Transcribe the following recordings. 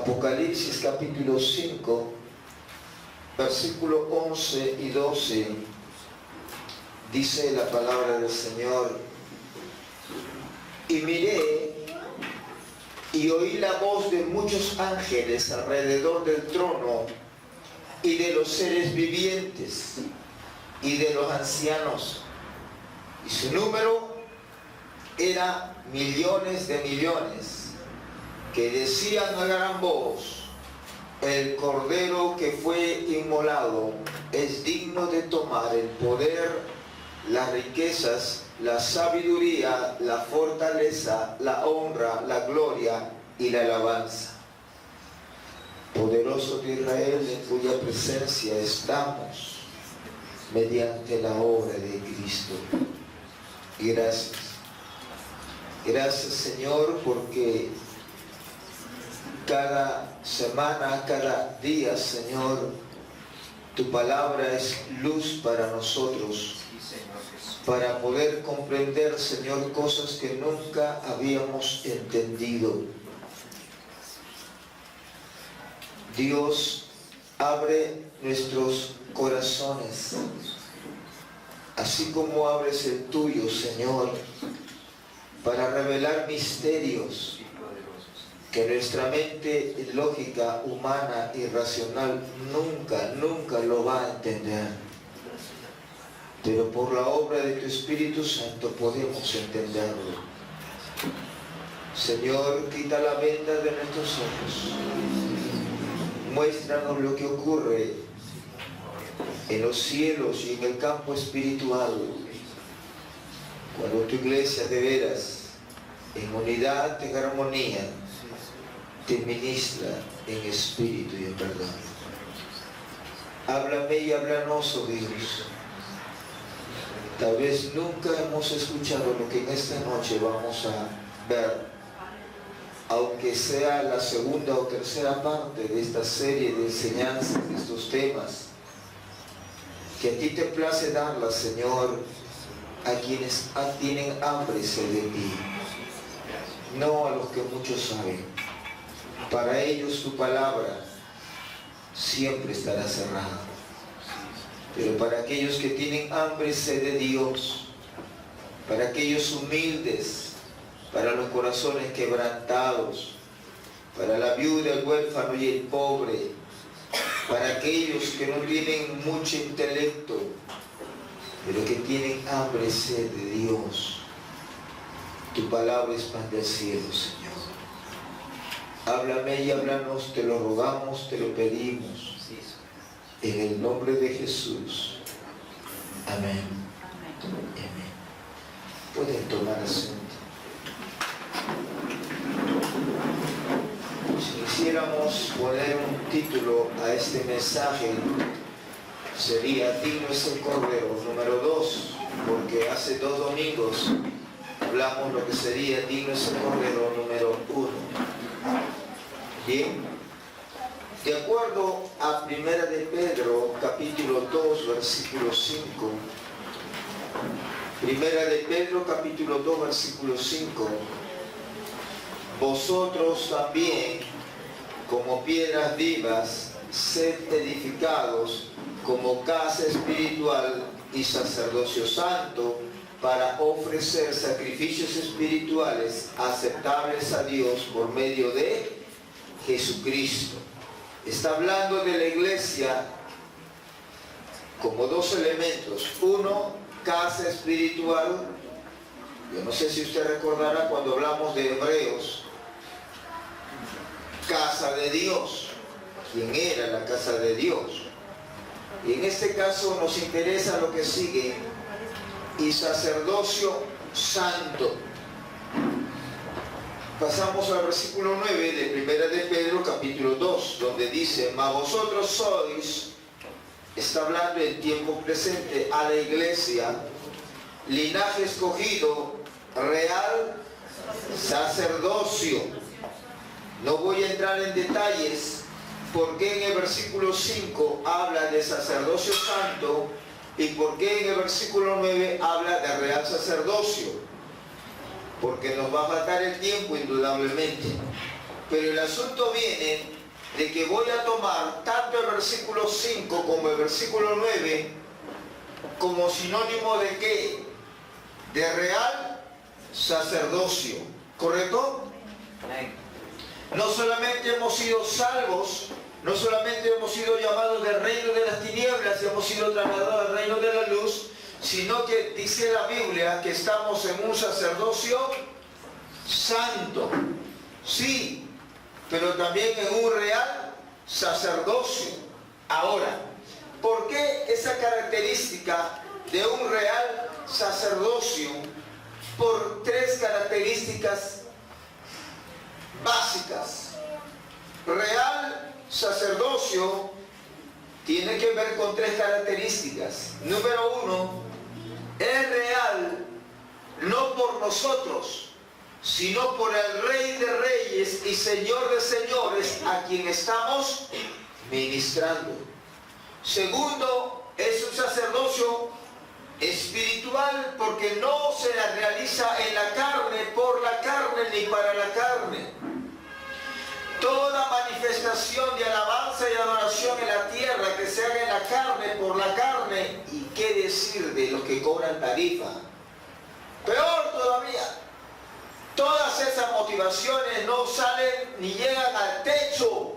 Apocalipsis capítulo 5, versículo 11 y 12, dice la palabra del Señor: y miré y oí la voz de muchos ángeles alrededor del trono y de los seres vivientes y de los ancianos, y su número era millones de millones, que decían a gran voz: el Cordero que fue inmolado es digno de tomar el poder, las riquezas, la sabiduría, la fortaleza, la honra, la gloria y la alabanza. Poderoso de Israel, en cuya presencia estamos mediante la obra de Cristo. Y gracias. Gracias, Señor, porque cada semana, cada día, Señor, tu palabra es luz para nosotros, para poder comprender, Señor, cosas que nunca habíamos entendido. Dios, abre nuestros corazones, así como abres el tuyo, Señor, para revelar misterios que nuestra mente lógica, humana y racional nunca lo va a entender. Pero por la obra de tu Espíritu Santo podemos entenderlo. Señor, quita la venda de nuestros ojos. Muéstranos lo que ocurre en los cielos y en el campo espiritual, cuando tu iglesia de veras, en unidad, en armonía, te ministra en espíritu y en verdad. Háblame y háblanos, oh Dios. Tal vez nunca hemos escuchado lo que en esta noche vamos a ver, aunque sea la segunda o tercera parte de esta serie de enseñanzas, de estos temas, que a ti te place darlas, Señor, a quienes tienen hambre y sed de ti, no a los que muchos saben. Para ellos tu palabra siempre estará cerrada, pero para aquellos que tienen hambre y sed de Dios, para aquellos humildes, para los corazones quebrantados, para la viuda, el huérfano y el pobre, para aquellos que no tienen mucho intelecto, pero que tienen hambre y sed de Dios, tu palabra es pan del cielo, Señor. Háblame y háblanos, te lo rogamos, te lo pedimos, en el nombre de Jesús. Amén. Amén. Pueden tomar asiento. Si quisiéramos poner un título a este mensaje, sería Digno es el Cordero, número 2, porque hace 2 domingos hablamos lo que sería Digno es el Cordero, número 1. Bien, de acuerdo a 1 de Pedro, capítulo 2, versículo 5, 1 de Pedro, capítulo 2, versículo 5, vosotros también, como piedras vivas, sed edificados como casa espiritual y sacerdocio santo, para ofrecer sacrificios espirituales aceptables a Dios por medio de Jesucristo. Está hablando de la iglesia como 2 elementos. Uno, casa espiritual. Yo no sé si usted recordará cuando hablamos de Hebreos, casa de Dios. ¿Quién era la casa de Dios? Y en este caso nos interesa lo que sigue: y sacerdocio santo. Pasamos al versículo 9 de 1 de Pedro capítulo 2, donde dice: mas vosotros sois, está hablando en tiempo presente a la iglesia, linaje escogido, real sacerdocio. No voy a entrar en detalles porque en el versículo 5 habla de sacerdocio santo y porque en el versículo 9 habla de real sacerdocio, porque nos va a faltar el tiempo indudablemente. Pero el asunto viene de que voy a tomar tanto el versículo 5 como el versículo 9 como sinónimo de ¿qué? De real sacerdocio. ¿Correcto? No solamente hemos sido salvos, no solamente hemos sido llamados del reino de las tinieblas y hemos sido trasladados al reino de la luz, sino que dice la Biblia que estamos en un sacerdocio santo. Sí, pero también en un real sacerdocio. Ahora, ¿por qué esa característica de un real sacerdocio? Por tres características básicas. Real sacerdocio tiene que ver con tres características. Número uno, es real no por nosotros, sino por el Rey de Reyes y Señor de Señores, a quien estamos ministrando. Segundo, es un sacerdocio espiritual porque no se la realiza en la carne, por la carne ni para la carne. Toda manifestación de alabanza y adoración en la tierra que se haga en la carne, por la carne, y qué decir de los que cobran tarifa. Peor todavía, todas esas motivaciones no salen ni llegan al techo.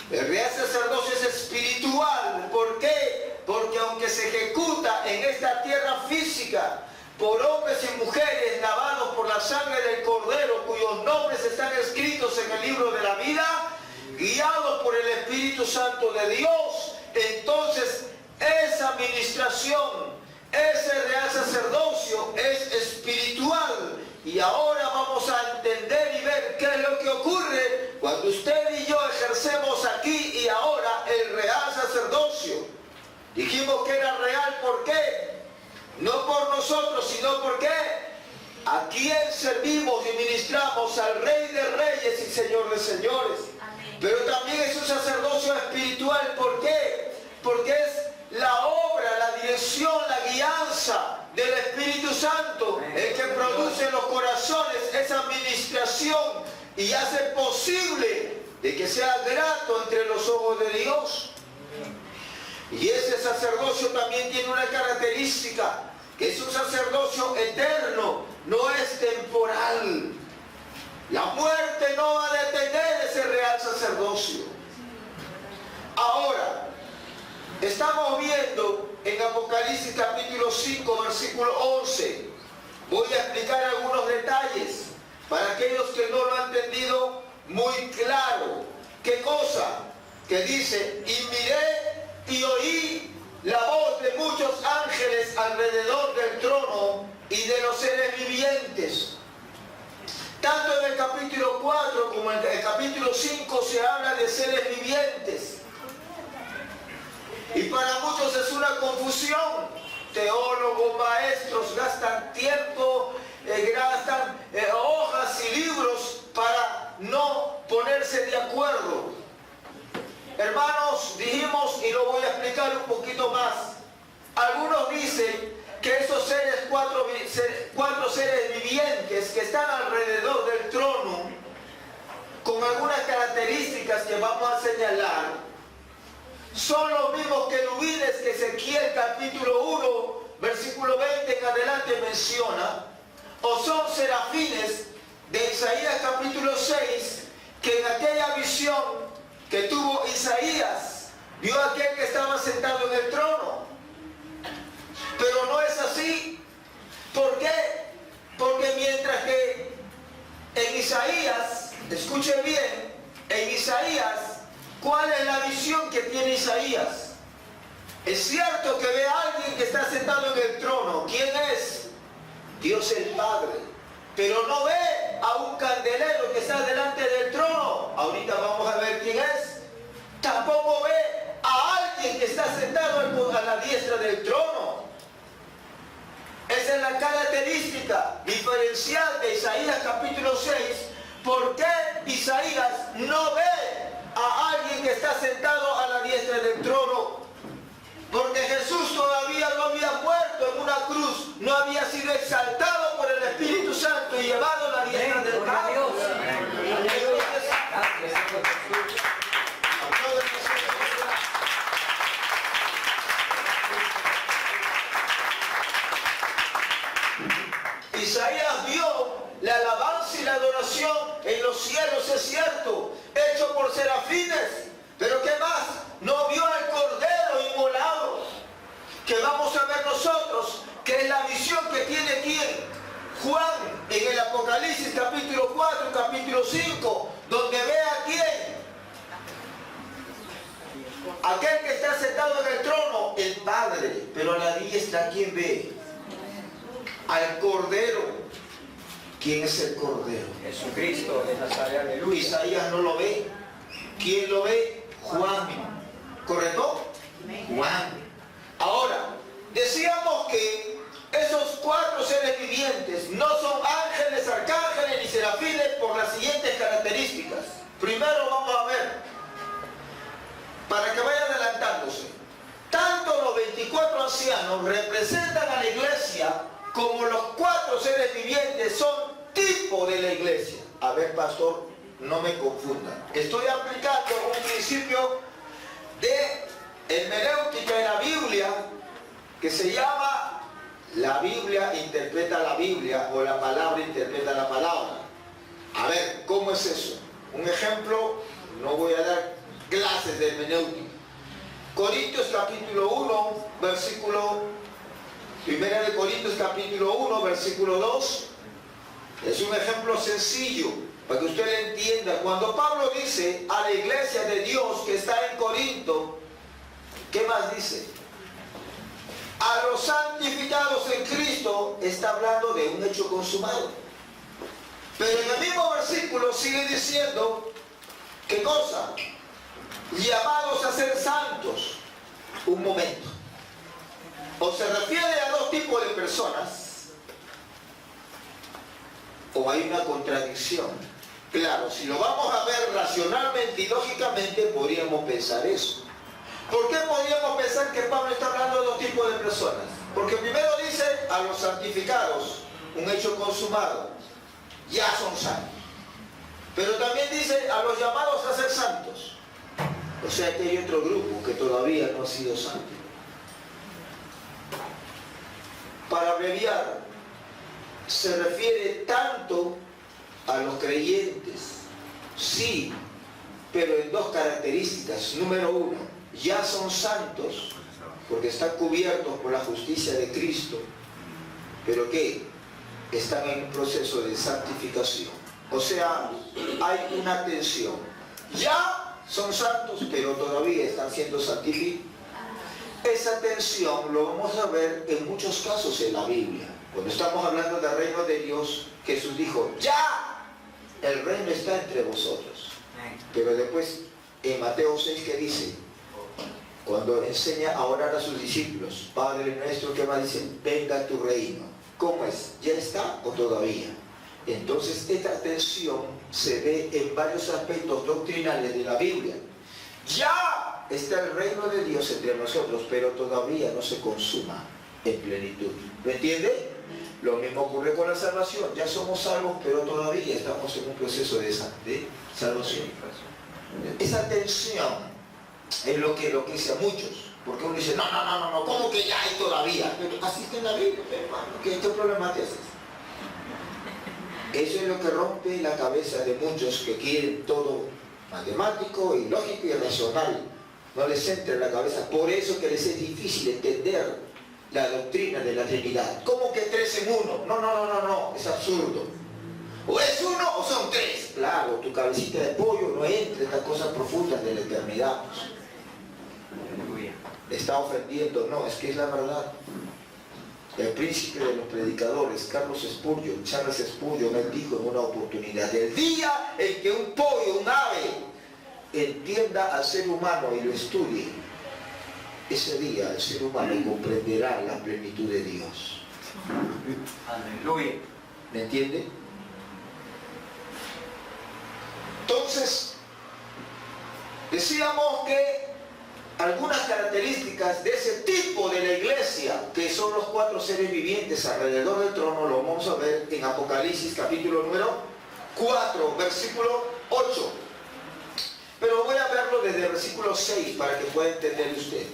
El real sacerdocio es espiritual. ¿Por qué? Porque aunque se ejecuta en esta tierra física por hombres y mujeres lavados por la sangre del Cordero, cuyos nombres están escritos en el libro de la vida, guiados por el Espíritu Santo de Dios, entonces esa administración, ese real sacerdocio es espiritual. Y ahora vamos a entender y ver qué es lo que ocurre cuando usted y yo ejercemos aquí y ahora el real sacerdocio. Dijimos que era real, ¿por qué? No por nosotros, sino porque a quién servimos y ministramos, al Rey de Reyes y Señor de Señores. Amén. Pero también es un sacerdocio espiritual, ¿por qué? Porque es la obra, la dirección, la guianza del Espíritu Santo, el que produce en los corazones esa administración y hace posible de que sea grato entre los ojos de Dios. Y ese sacerdocio también tiene una característica, que es un sacerdocio eterno, no es temporal. La muerte no va a detener ese real sacerdocio. Ahora, estamos viendo en Apocalipsis capítulo 5, versículo 11. Voy a explicar algunos detalles para aquellos que no lo han entendido muy claro. ¿Qué cosa? Que dice, y miré y oí la voz de muchos ángeles alrededor del trono y de los seres vivientes. Tanto en el capítulo 4 como en el capítulo 5 se habla de seres vivientes. Y para muchos es una confusión. Teólogos, maestros gastan tiempo, gastan hojas y libros para no ponerse de acuerdo. Hermanos, dijimos, y lo voy a explicar un poquito más, algunos dicen que esos cuatro seres vivientes que están alrededor del trono, con algunas características que vamos a señalar, son los mismos querubines que Ezequiel capítulo 1, versículo 20 en adelante menciona, o son serafines de Isaías capítulo 6, que en aquella visión que tuvo Isaías, vio a aquel que estaba sentado en el trono. Pero no es así. ¿Por qué? Porque mientras que en Isaías, escuchen bien, en Isaías, ¿cuál es la visión que tiene Isaías? Es cierto que ve a alguien que está sentado en el trono. ¿Quién es? Dios el Padre. Pero no ve a un candelero que está delante del trono. Ahorita vamos a ver quién es. Tampoco ve a alguien que está sentado a la diestra del trono. Esa es la característica diferencial de Isaías capítulo 6. ¿Por qué Isaías no ve a alguien que está sentado a la diestra del trono? Porque Jesús todavía no había muerto en una cruz, no había sido exaltado por el Espíritu Santo y llevado a la diestra del trono. cielos, es cierto, hecho por serafines. Pero ¿qué más? No vio al Cordero inmolado, que vamos a ver nosotros, que es la visión que tiene ¿quién? Juan, en el Apocalipsis capítulo 4, capítulo 5, donde ve a quién. Aquel que está sentado en el trono, el Padre, pero a la diestra, ¿quién ve? Al Cordero. ¿Quién es el Cordero? Jesucristo de Nazaret, aleluya. Isaías no lo ve. ¿Quién lo ve? Juan. ¿Correcto? Juan. Ahora, decíamos que esos 4 seres vivientes no son ángeles, arcángeles ni serafines por las siguientes características. Primero vamos a ver, para que vaya adelantándose. Tanto los 24 ancianos representan a la iglesia como los 4 seres vivientes son tipo de la iglesia. A ver, pastor, no me confundan. Estoy aplicando un principio de hermenéutica en la Biblia que se llama la Biblia interpreta la Biblia o la palabra interpreta la palabra. A ver, ¿cómo es eso? Un ejemplo, no voy a dar clases de hermenéutica. Corintios capítulo 1, versículo, 1 de Corintios capítulo 1, versículo 2, es un ejemplo sencillo para que usted entienda. Cuando Pablo dice a la iglesia de Dios que está en Corinto, ¿qué más dice? A los santificados en Cristo, está hablando de un hecho consumado. Pero en el mismo versículo sigue diciendo, ¿qué cosa? Llamados a ser santos. Un momento. O se refiere a 2 tipos de personas, o hay una contradicción. Claro, si lo vamos a ver racionalmente y lógicamente, podríamos pensar eso. ¿Por qué podríamos pensar que Pablo está hablando de 2 tipos de personas? Porque primero dice a los santificados, un hecho consumado, ya son santos. Pero también dice a los llamados a ser santos. O sea que hay otro grupo que todavía no ha sido santo. Para abreviar, se refiere tanto a los creyentes, sí, pero en 2 características. Número 1, ya son santos porque están cubiertos por la justicia de Cristo, pero ¿qué? Están en un proceso de santificación. O sea, hay una tensión. Ya son santos, pero todavía están siendo santificados. Esa tensión lo vamos a ver en muchos casos en la Biblia. Cuando estamos hablando del reino de Dios, Jesús dijo, ya, el reino está entre vosotros. Pero después, en Mateo 6, ¿qué dice? Cuando enseña a orar a sus discípulos, Padre nuestro, ¿qué más dice? Venga tu reino. ¿Cómo es? ¿Ya está o todavía? Entonces, esta tensión se ve en varios aspectos doctrinales de la Biblia. Ya está el reino de Dios entre nosotros, pero todavía no se consuma en plenitud. ¿Lo entiende? Lo mismo ocurre con la salvación. Ya somos salvos, pero todavía estamos en un proceso de salvación. Esa tensión es lo que dice a muchos. Porque uno dice, no, ¿cómo que ya hay todavía? Pero así está en la Biblia, hermano. ¿Qué problema te haces? Eso es lo que rompe la cabeza de muchos que quieren todo matemático y lógico y racional. No les entra en la cabeza. Por eso que les es difícil entender la doctrina de la Trinidad. ¿Cómo que 3 en 1? No, es absurdo. O es 1 o son 3. Claro, tu cabecita de pollo no entra en estas cosas profundas de la eternidad. Le está ofendiendo. No, es que es la verdad. El príncipe de los predicadores, Charles Spurgeon, él dijo en una oportunidad, el día en que un pollo, un ave, entienda al ser humano y lo estudie, ese día el ser humano comprenderá la plenitud de Dios. Aleluya. ¿Me entiende? Entonces, decíamos que algunas características de ese tipo de la iglesia, que son los 4 seres vivientes alrededor del trono, lo vamos a ver en Apocalipsis capítulo número 4, versículo 8. Pero voy a verlo desde el versículo 6 para que pueda entender usted.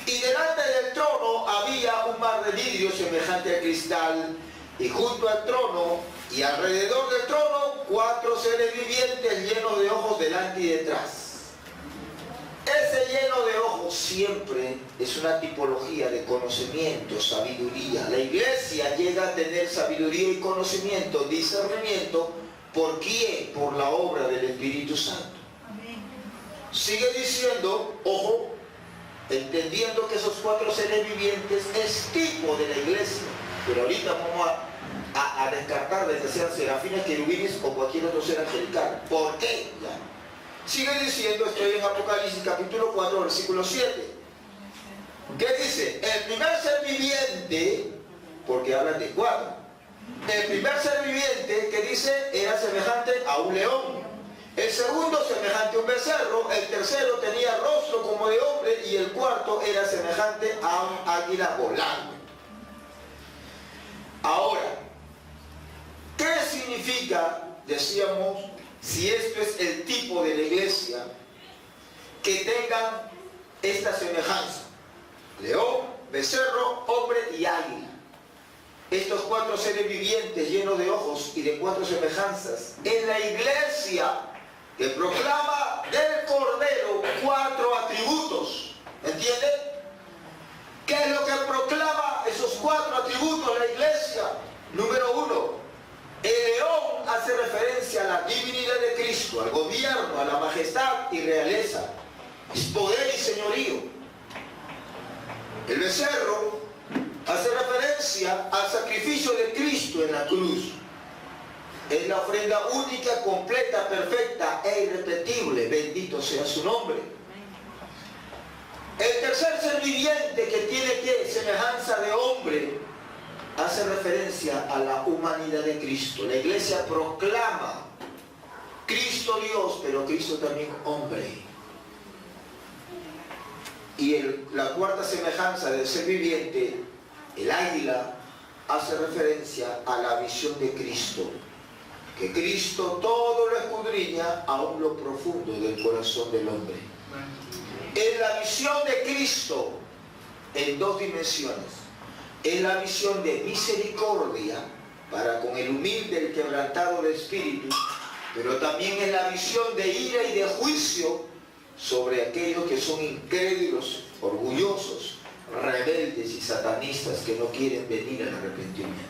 Y delante del trono había un mar de vidrio semejante a cristal, y junto al trono Y alrededor del trono, 4 seres vivientes llenos de ojos delante y detrás. Ese lleno de ojos siempre es una tipología de conocimiento, sabiduría. La iglesia llega a tener sabiduría y conocimiento, discernimiento. ¿Por quién? Por la obra del Espíritu Santo. Sigue diciendo, ojo, entendiendo que esos 4 seres vivientes es tipo de la iglesia. Pero ahorita vamos a descartar de que sean serafines, querubines o cualquier otro ser angelical. ¿Por qué? Ya. Sigue diciendo, estoy en Apocalipsis capítulo 4, versículo 7. ¿Qué dice? El primer ser viviente, porque hablan de 4. El primer ser viviente que dice era semejante a un león. El segundo semejante a un becerro. El tercero tenía rostro como de hombre. Y el cuarto era semejante a un águila volando. Ahora, ¿qué significa, decíamos, si esto es el tipo de la iglesia, que tengan esta semejanza? León, becerro, hombre y águila. Estos 4 seres vivientes llenos de ojos y de 4 semejanzas en la iglesia que proclama del Cordero 4 atributos. ¿Entienden? ¿Qué es lo que proclama esos 4 atributos la iglesia? Número 1, el león hace referencia a la divinidad de Cristo, al gobierno, a la majestad y realeza, es poder y señorío. El becerro hace referencia al sacrificio de Cristo en la cruz. Es la ofrenda única, completa, perfecta e irrepetible. Bendito sea su nombre. El tercer ser viviente, que tiene semejanza de hombre, hace referencia a la humanidad de Cristo. La iglesia proclama Cristo Dios, pero Cristo también hombre. Y la cuarta semejanza del ser viviente, el águila, hace referencia a la visión de Cristo. Que Cristo todo lo escudriña aún lo profundo del corazón del hombre. En la visión de Cristo, en 2 dimensiones. En la visión de misericordia para con el humilde, el quebrantado de espíritu, pero también en la visión de ira y de juicio sobre aquellos que son incrédulos, orgullosos, rebeldes y satanistas que no quieren venir al arrepentimiento.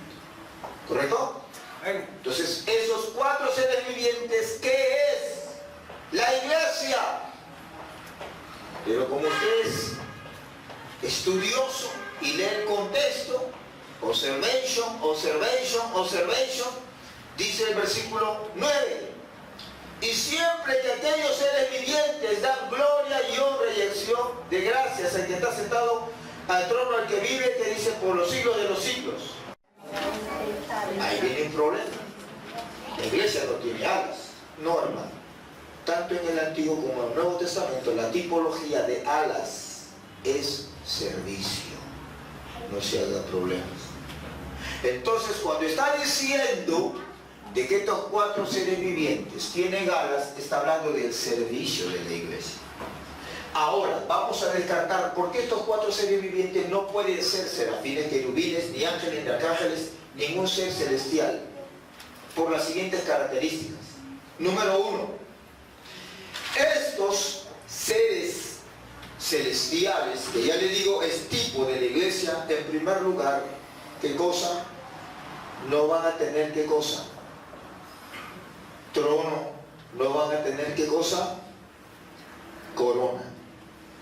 ¿Correcto? Entonces, esos 4 seres vivientes, ¿qué es? La iglesia. Pero como usted es estudioso y lee el contexto, observation, dice el versículo 9, y siempre que aquellos seres vivientes dan gloria y honra y acción de gracias al que está sentado al trono, al que vive, que dice por los siglos de los siglos. Ahí viene un problema. La iglesia no tiene alas. No, hermano. Tanto en el Antiguo como en el Nuevo Testamento, la tipología de alas es servicio. No se haga problemas. Entonces, cuando está diciendo de que estos 4 seres vivientes tienen alas, está hablando del servicio de la iglesia. Ahora, vamos a descartar por qué estos 4 seres vivientes no pueden ser serafines, querubines, ni ángeles, ni arcángeles, ningún ser celestial, por las siguientes características. Número 1, estos seres celestiales, que ya le digo es tipo de la iglesia, en primer lugar, ¿qué cosa? No van a tener ¿qué cosa? Trono. No van a tener ¿qué cosa? Corona.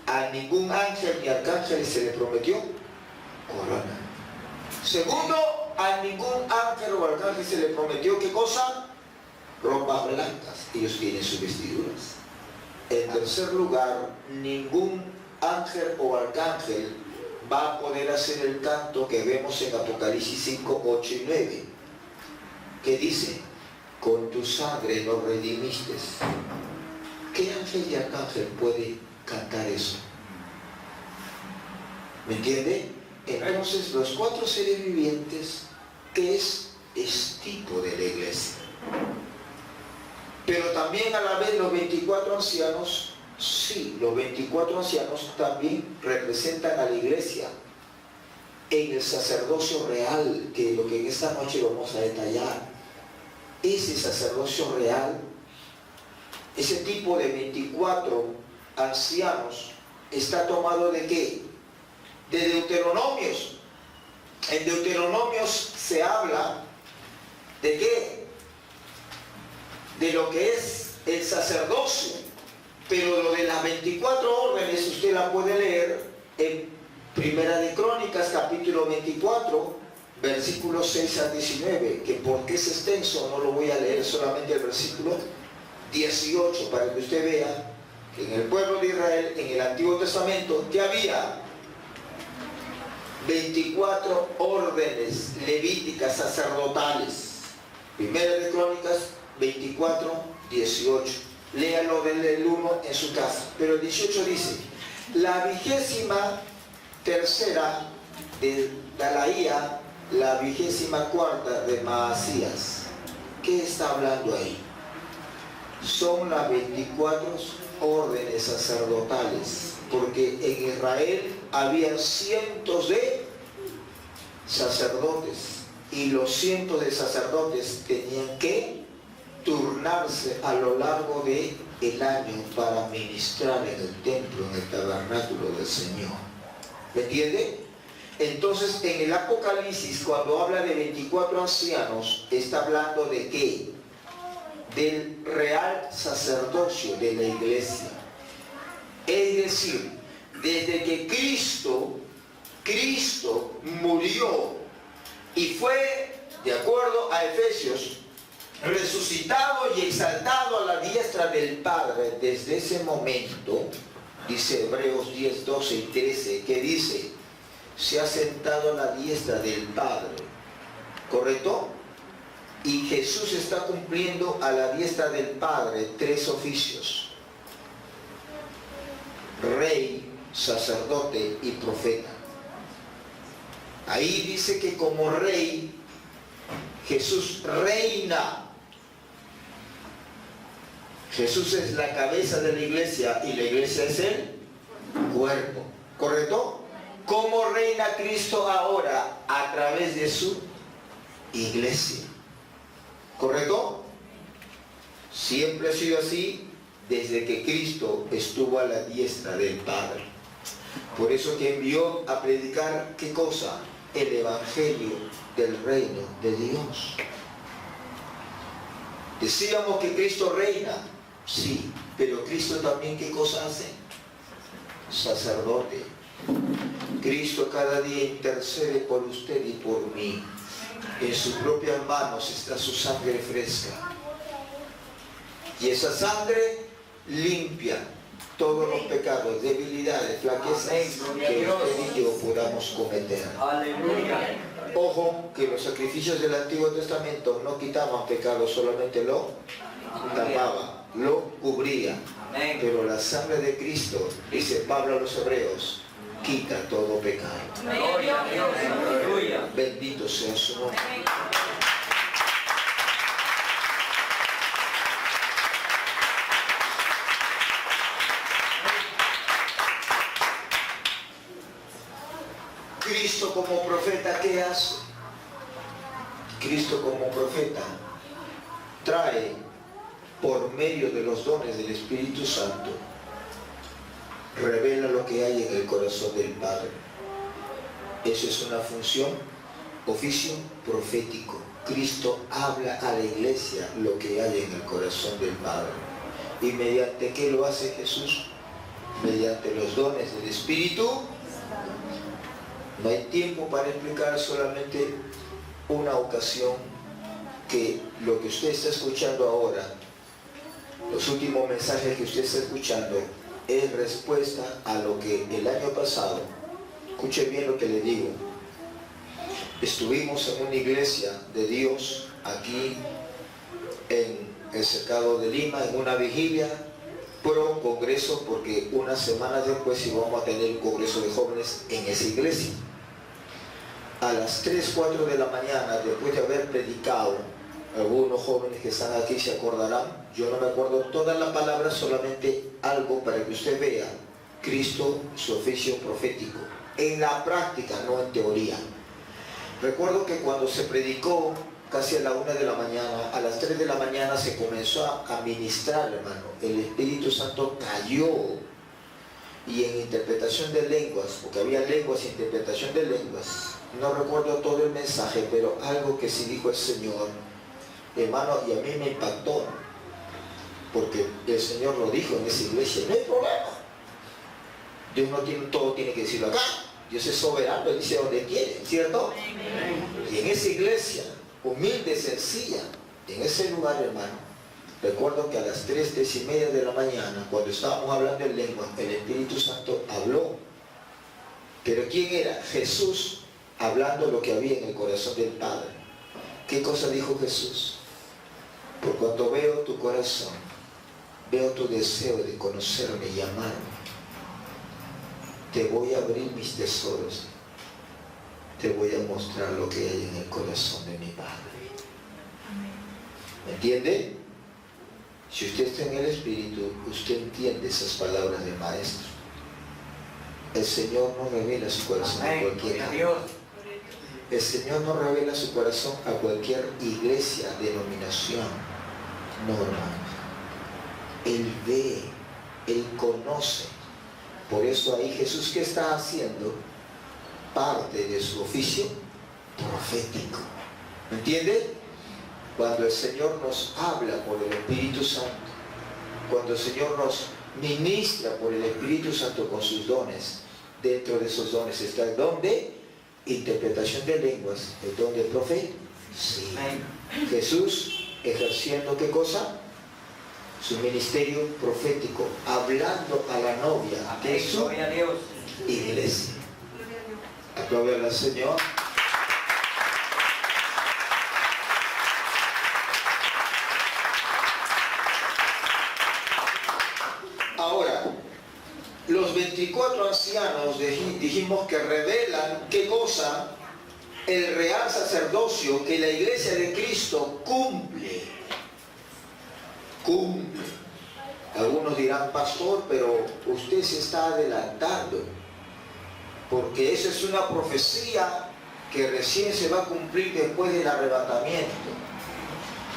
A ningún ángel ni arcángel se le prometió corona. Segundo, a ningún ángel o arcángel se le prometió ¿qué cosa? Ropas blancas. Ellos tienen sus vestiduras. En tercer lugar, ningún ángel o arcángel va a poder hacer el canto que vemos en Apocalipsis 5, 8 y 9, que dice, con tu sangre nos redimiste. ¿Qué ángel y arcángel puede cantar eso? ¿Me entiende? Entonces, los 4 seres vivientes, ¿qué es? Es tipo de la iglesia. Pero también a la vez los 24 ancianos, sí, los 24 ancianos también representan a la iglesia en el sacerdocio real, que es lo que en esta noche vamos a detallar. ese sacerdocio real, ese tipo de 24 ancianos, está tomado ¿de qué? De Deuteronomios. En Deuteronomios se habla ¿de qué? De lo que es el sacerdocio. Pero lo de las 24 órdenes usted la puede leer en Primera de Crónicas, capítulo 24, versículos 6 a 19, que porque es extenso no lo voy a leer, solamente el versículo 18, para que usted vea que en el pueblo de Israel, en el Antiguo Testamento, que había 24 órdenes levíticas sacerdotales. Primera de Crónicas 24, 18. Léalo del 1 en su casa. Pero el 18 dice: la 23ª de Dalaía, la 24ª de Maasías. ¿Qué está hablando ahí? Son las 24 órdenes sacerdotales, porque en Israel había cientos de sacerdotes, y los cientos de sacerdotes tenían que turnarse a lo largo del año para ministrar en el templo, en el tabernáculo del Señor. ¿Me entiende? Entonces, en el Apocalipsis, cuando habla de 24 ancianos, está hablando ¿de qué? Del real sacerdocio de la iglesia. Es decir, desde que Cristo murió y fue, de acuerdo a Efesios, resucitado y exaltado a la diestra del Padre, desde ese momento, dice Hebreos 10, 12 y 13, que dice: se ha sentado a la diestra del Padre, ¿correcto? Y Jesús está cumpliendo a la diestra del Padre 3 oficios: rey, sacerdote y profeta. Ahí dice que como rey, Jesús reina. Jesús es la cabeza de la iglesia y la iglesia es el cuerpo, ¿correcto? ¿Cómo reina Cristo ahora? A través de su iglesia, ¿correcto? Siempre ha sido así desde que Cristo estuvo a la diestra del Padre. Por eso que envió a predicar, ¿qué cosa? El evangelio del reino de Dios. Decíamos que Cristo reina, sí, pero Cristo también ¿qué cosa hace? Sacerdote. Cristo cada día intercede por usted y por mí. En sus propias manos está su sangre fresca. Y esa sangre limpia todos los pecados, debilidades, flaquezas que usted y yo podamos cometer. Aleluya. Ojo, que los sacrificios del Antiguo Testamento no quitaban pecado, solamente lo tapaban, lo cubrían. Pero la sangre de Cristo, dice Pablo a los Hebreos, quita todo pecado. Gloria a Dios. Aleluya. Bendito sea su nombre. Cristo como profeta, ¿qué hace? Cristo como profeta trae por medio de los dones del Espíritu Santo, revela lo que hay en el corazón del Padre. Eso es una función, oficio profético. Cristo habla a la iglesia lo que hay en el corazón del Padre. ¿Y mediante qué lo hace Jesús? Mediante los dones del Espíritu. No hay tiempo para explicar, solamente una ocasión, que lo que usted está escuchando ahora, los últimos mensajes que usted está escuchando, es respuesta a lo que el año pasado, escuche bien lo que le digo, estuvimos en una iglesia de Dios aquí en el Cercado de Lima, en una vigilia pro congreso, porque unas semanas después íbamos a tener un congreso de jóvenes en esa iglesia. A las 3, 4 de la mañana, después de haber predicado, algunos jóvenes que están aquí se acordarán, yo no me acuerdo todas las palabras, solamente algo para que usted vea Cristo, su oficio profético, en la práctica, no en teoría. Recuerdo que cuando se predicó casi a la 1 de la mañana, a las 3 de la mañana se comenzó a ministrar, hermano. El Espíritu Santo cayó, y en interpretación de lenguas, porque había lenguas e interpretación de lenguas, no recuerdo todo el mensaje, pero algo que sí dijo el Señor, hermano, y a mí me impactó, porque el Señor lo dijo en esa iglesia: no hay problema, Dios no tiene, todo tiene que decirlo acá, Dios es soberano, Él dice donde quiere, ¿cierto? Y en esa iglesia humilde, sencilla, en ese lugar, hermano, recuerdo que a las 3:30 de la mañana, cuando estábamos hablando en lengua, el Espíritu Santo habló. Pero ¿quién era? Jesús, hablando lo que había en el corazón del Padre. ¿Qué cosa dijo Jesús? Por cuanto veo tu corazón, veo tu deseo de conocerme y amarme, te voy a abrir mis tesoros, te voy a mostrar lo que hay en el corazón de mi Padre. ¿Me entiende? Si usted está en el Espíritu, usted entiende esas palabras del Maestro. El Señor no revela su corazón a cualquier alma. El Señor no revela su corazón a cualquier iglesia, denominación. No, hermano. Él ve, Él conoce. Por eso ahí Jesús, ¿qué está haciendo? Parte de su oficio profético. ¿Me entiende? Cuando el Señor nos habla por el Espíritu Santo, cuando el Señor nos ministra por el Espíritu Santo con sus dones, dentro de esos dones está el don de interpretación de lenguas, el don de profeta. Sí. Jesús ejerciendo, ¿qué cosa? Su ministerio profético, hablando a la novia de su iglesia. Aplaudan al Señor. Ahora, los 24 ancianos dijimos que revelan qué cosa, el real sacerdocio que la iglesia de Cristo cumple. Algunos dirán: pastor, pero usted se está adelantando, porque esa es una profecía que recién se va a cumplir después del arrebatamiento.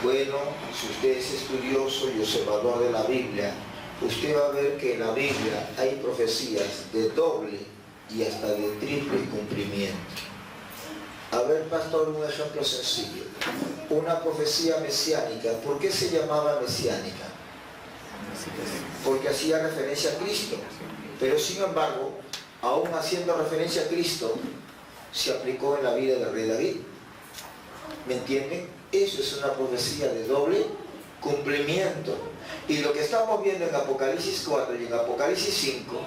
Bueno, si usted es estudioso y observador de la Biblia, usted va a ver que en la Biblia hay profecías de doble y hasta de triple cumplimiento. A ver, pastor, un ejemplo sencillo. Una profecía mesiánica. ¿Por qué se llamaba mesiánica? Porque hacía referencia a Cristo. Pero sin embargo, aún haciendo referencia a Cristo, se aplicó en la vida del rey David. ¿Me entienden? Eso es una profecía de doble cumplimiento. Y lo que estamos viendo en Apocalipsis 4 y en Apocalipsis 5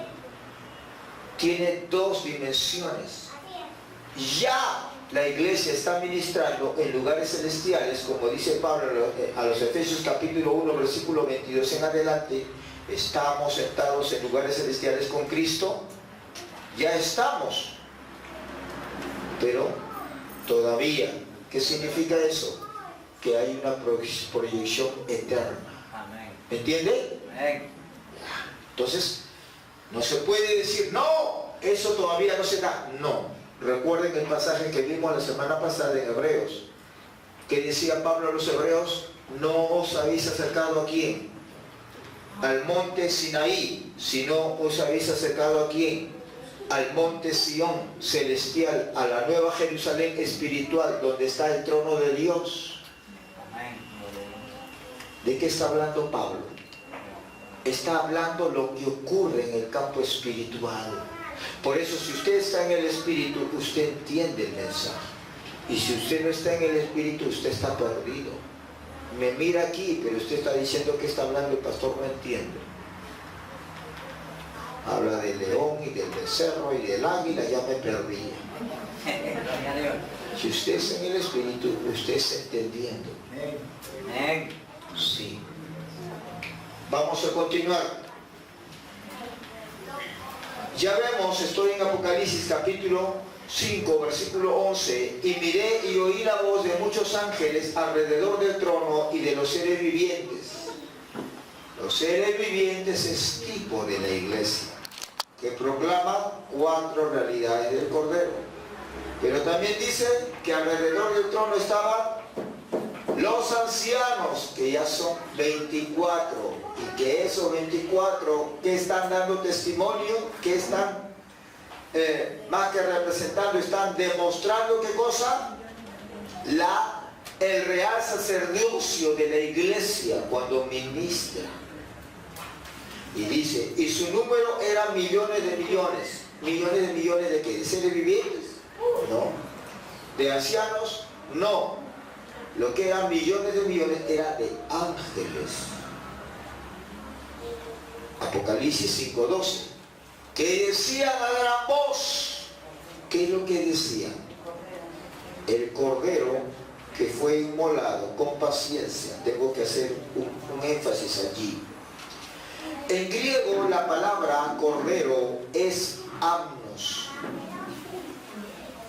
tiene dos dimensiones. Ya la iglesia está ministrando en lugares celestiales, como dice Pablo a los Efesios capítulo 1, versículo 22 en adelante. Estamos sentados en lugares celestiales con Cristo. Ya estamos. Pero todavía, ¿qué significa eso? Que hay una proyección eterna. ¿Me entiende? Entonces, no se puede decir: no, eso todavía no se da. No. Recuerden el pasaje que vimos la semana pasada en Hebreos, que decía Pablo a los Hebreos: no os habéis acercado ¿a quién? Al monte Sinaí, sino os habéis acercado ¿a quién? Al monte Sión celestial, a la nueva Jerusalén espiritual, donde está el trono de Dios. ¿De qué está hablando Pablo? Está hablando lo que ocurre en el campo espiritual. Por eso, si usted está en el Espíritu, usted entiende el mensaje. Y si usted no está en el Espíritu, usted está perdido. Me mira aquí, pero usted está diciendo que está hablando, el pastor no entiende. Habla del león y del becerro y del águila, ya me perdí. Si usted está en el Espíritu, usted está entendiendo. Sí. Vamos a continuar. Ya vemos, estoy en Apocalipsis capítulo 5, versículo 11. Y miré y oí la voz de muchos ángeles alrededor del trono y de los seres vivientes. Los seres vivientes es tipo de la iglesia, que proclama 4 realidades del Cordero. Pero también dice que alrededor del trono estaban Los ancianos, que ya son 24, y que esos 24 que están dando testimonio, que están más que representando, están demostrando ¿qué cosa? El real sacerdocio de la iglesia cuando ministra. Y dice, y su número era millones de millones. ¿Millones de millones de qué? ¿De seres vivientes? No. ¿De ancianos? No. Lo que eran millones de millones era de ángeles. Apocalipsis 5:12. Que decían a gran voz. ¿Qué es lo que decían? El cordero que fue inmolado con paciencia. Tengo que hacer un énfasis allí. En griego la palabra cordero es amnos.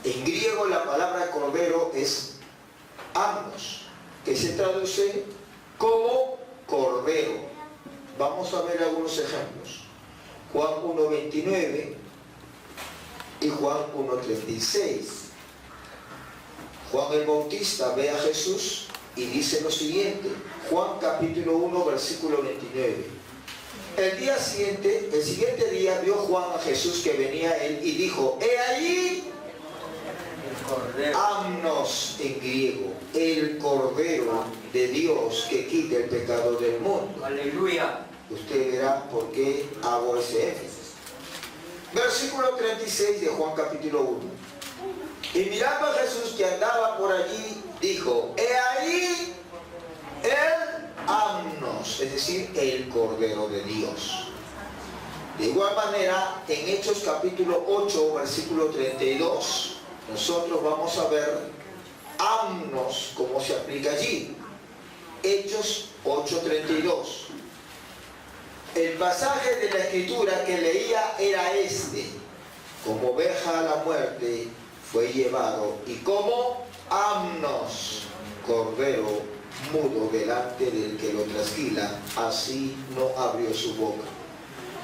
En griego la palabra cordero es amnos, que se traduce como cordero. Vamos a ver algunos ejemplos. Juan 1:29 y Juan 1:36. Juan el Bautista ve a Jesús y dice lo siguiente. Juan capítulo 1 versículo 29. El siguiente día vio Juan a Jesús que venía a él y dijo, he allí amnos en griego, el cordero de Dios que quita el pecado del mundo. Aleluya. Usted verá por qué hago ese énfasis. Versículo 36 de Juan capítulo 1. Y mirando a Jesús que andaba por allí, dijo, he ahí el amnos, es decir, el cordero de Dios. De igual manera, en Hechos capítulo 8, versículo 32, nosotros vamos a ver amnos, cómo se aplica allí. Hechos 8:32. El pasaje de la escritura que leía era este: como oveja a la muerte fue llevado, y como amnos, cordero mudo delante del que lo trasquila, así no abrió su boca.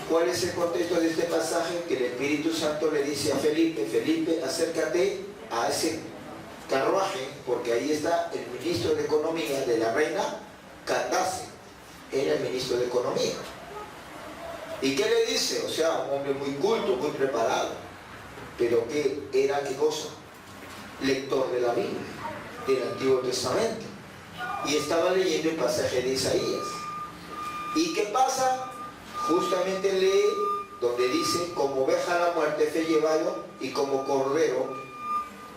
¿Cuál es el contexto de este pasaje? Que el Espíritu Santo le dice a Felipe, Felipe, acércate a ese carruaje, porque ahí está el ministro de Economía de la reina Candace. Era el ministro de Economía. ¿Y qué le dice? O sea, un hombre muy culto, muy preparado. Pero ¿qué era? ¿Qué cosa? Lector de la Biblia, del Antiguo Testamento. Y estaba leyendo el pasaje de Isaías. ¿Y qué pasa? Justamente lee donde dice, como oveja a la muerte fue llevado, y como cordero.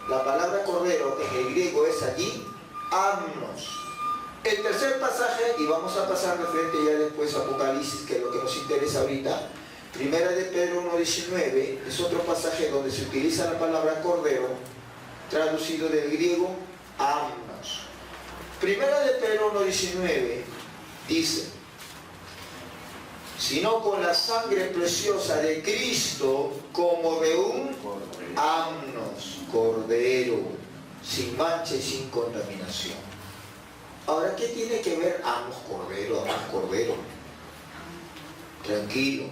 La palabra cordero en el griego es allí amnos. El tercer pasaje, y vamos a pasar de frente ya después a Apocalipsis, que es lo que nos interesa ahorita. Primera de Pedro 1:19, es otro pasaje donde se utiliza la palabra cordero, traducido del griego amnos. Primera de Pedro 1:19 dice, sino con la sangre preciosa de Cristo, como de un amnos, cordero, sin mancha y sin contaminación. Ahora, ¿qué tiene que ver amnos, cordero, amnos, cordero? Tranquilo.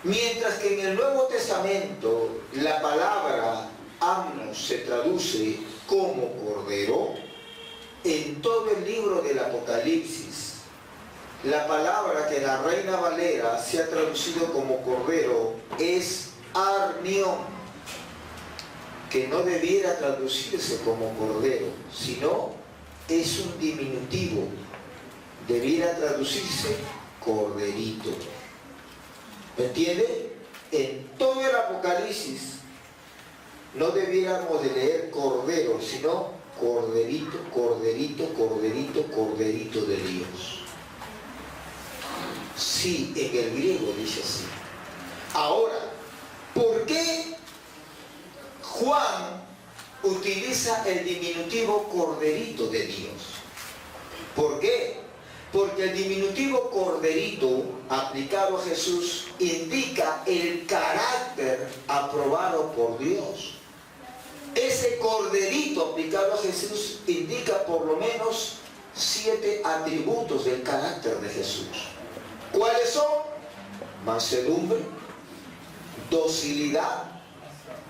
Mientras que en el Nuevo Testamento la palabra amnos se traduce como cordero, en todo el libro del Apocalipsis, la palabra que la Reina Valera se ha traducido como cordero es arnión, que no debiera traducirse como cordero, sino es un diminutivo, debiera traducirse corderito. ¿Me entiende? En todo el Apocalipsis no debiéramos de leer cordero, sino corderito, corderito, corderito, corderito de Dios. Sí, en el griego dice así. Ahora, ¿por qué Juan utiliza el diminutivo corderito de Dios? ¿Por qué? Porque el diminutivo corderito aplicado a Jesús indica el carácter aprobado por Dios. Ese corderito aplicado a Jesús indica por lo menos 7 atributos del carácter de Jesús. ¿Cuáles son? Mansedumbre, docilidad,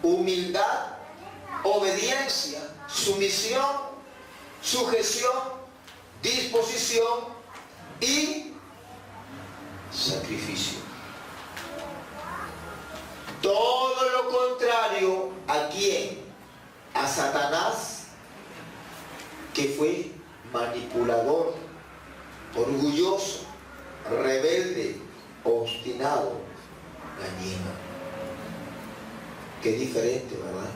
humildad, obediencia, sumisión, sujeción, disposición y sacrificio. Todo lo contrario, ¿a quién? A Satanás, que fue manipulador, orgulloso, rebelde, obstinado, dañino. Qué diferente, ¿verdad?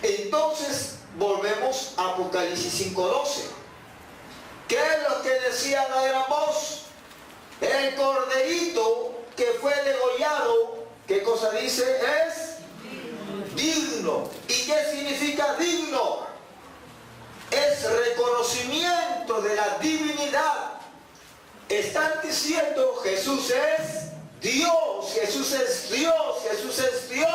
Entonces volvemos a Apocalipsis 5:12. ¿Qué es lo que decían a gran voz? El corderito que fue degollado, ¿qué cosa dice? Es digno. ¿Y qué significa digno? Es reconocimiento de la divinidad. Están diciendo Jesús es Dios, Jesús es Dios, Jesús es Dios.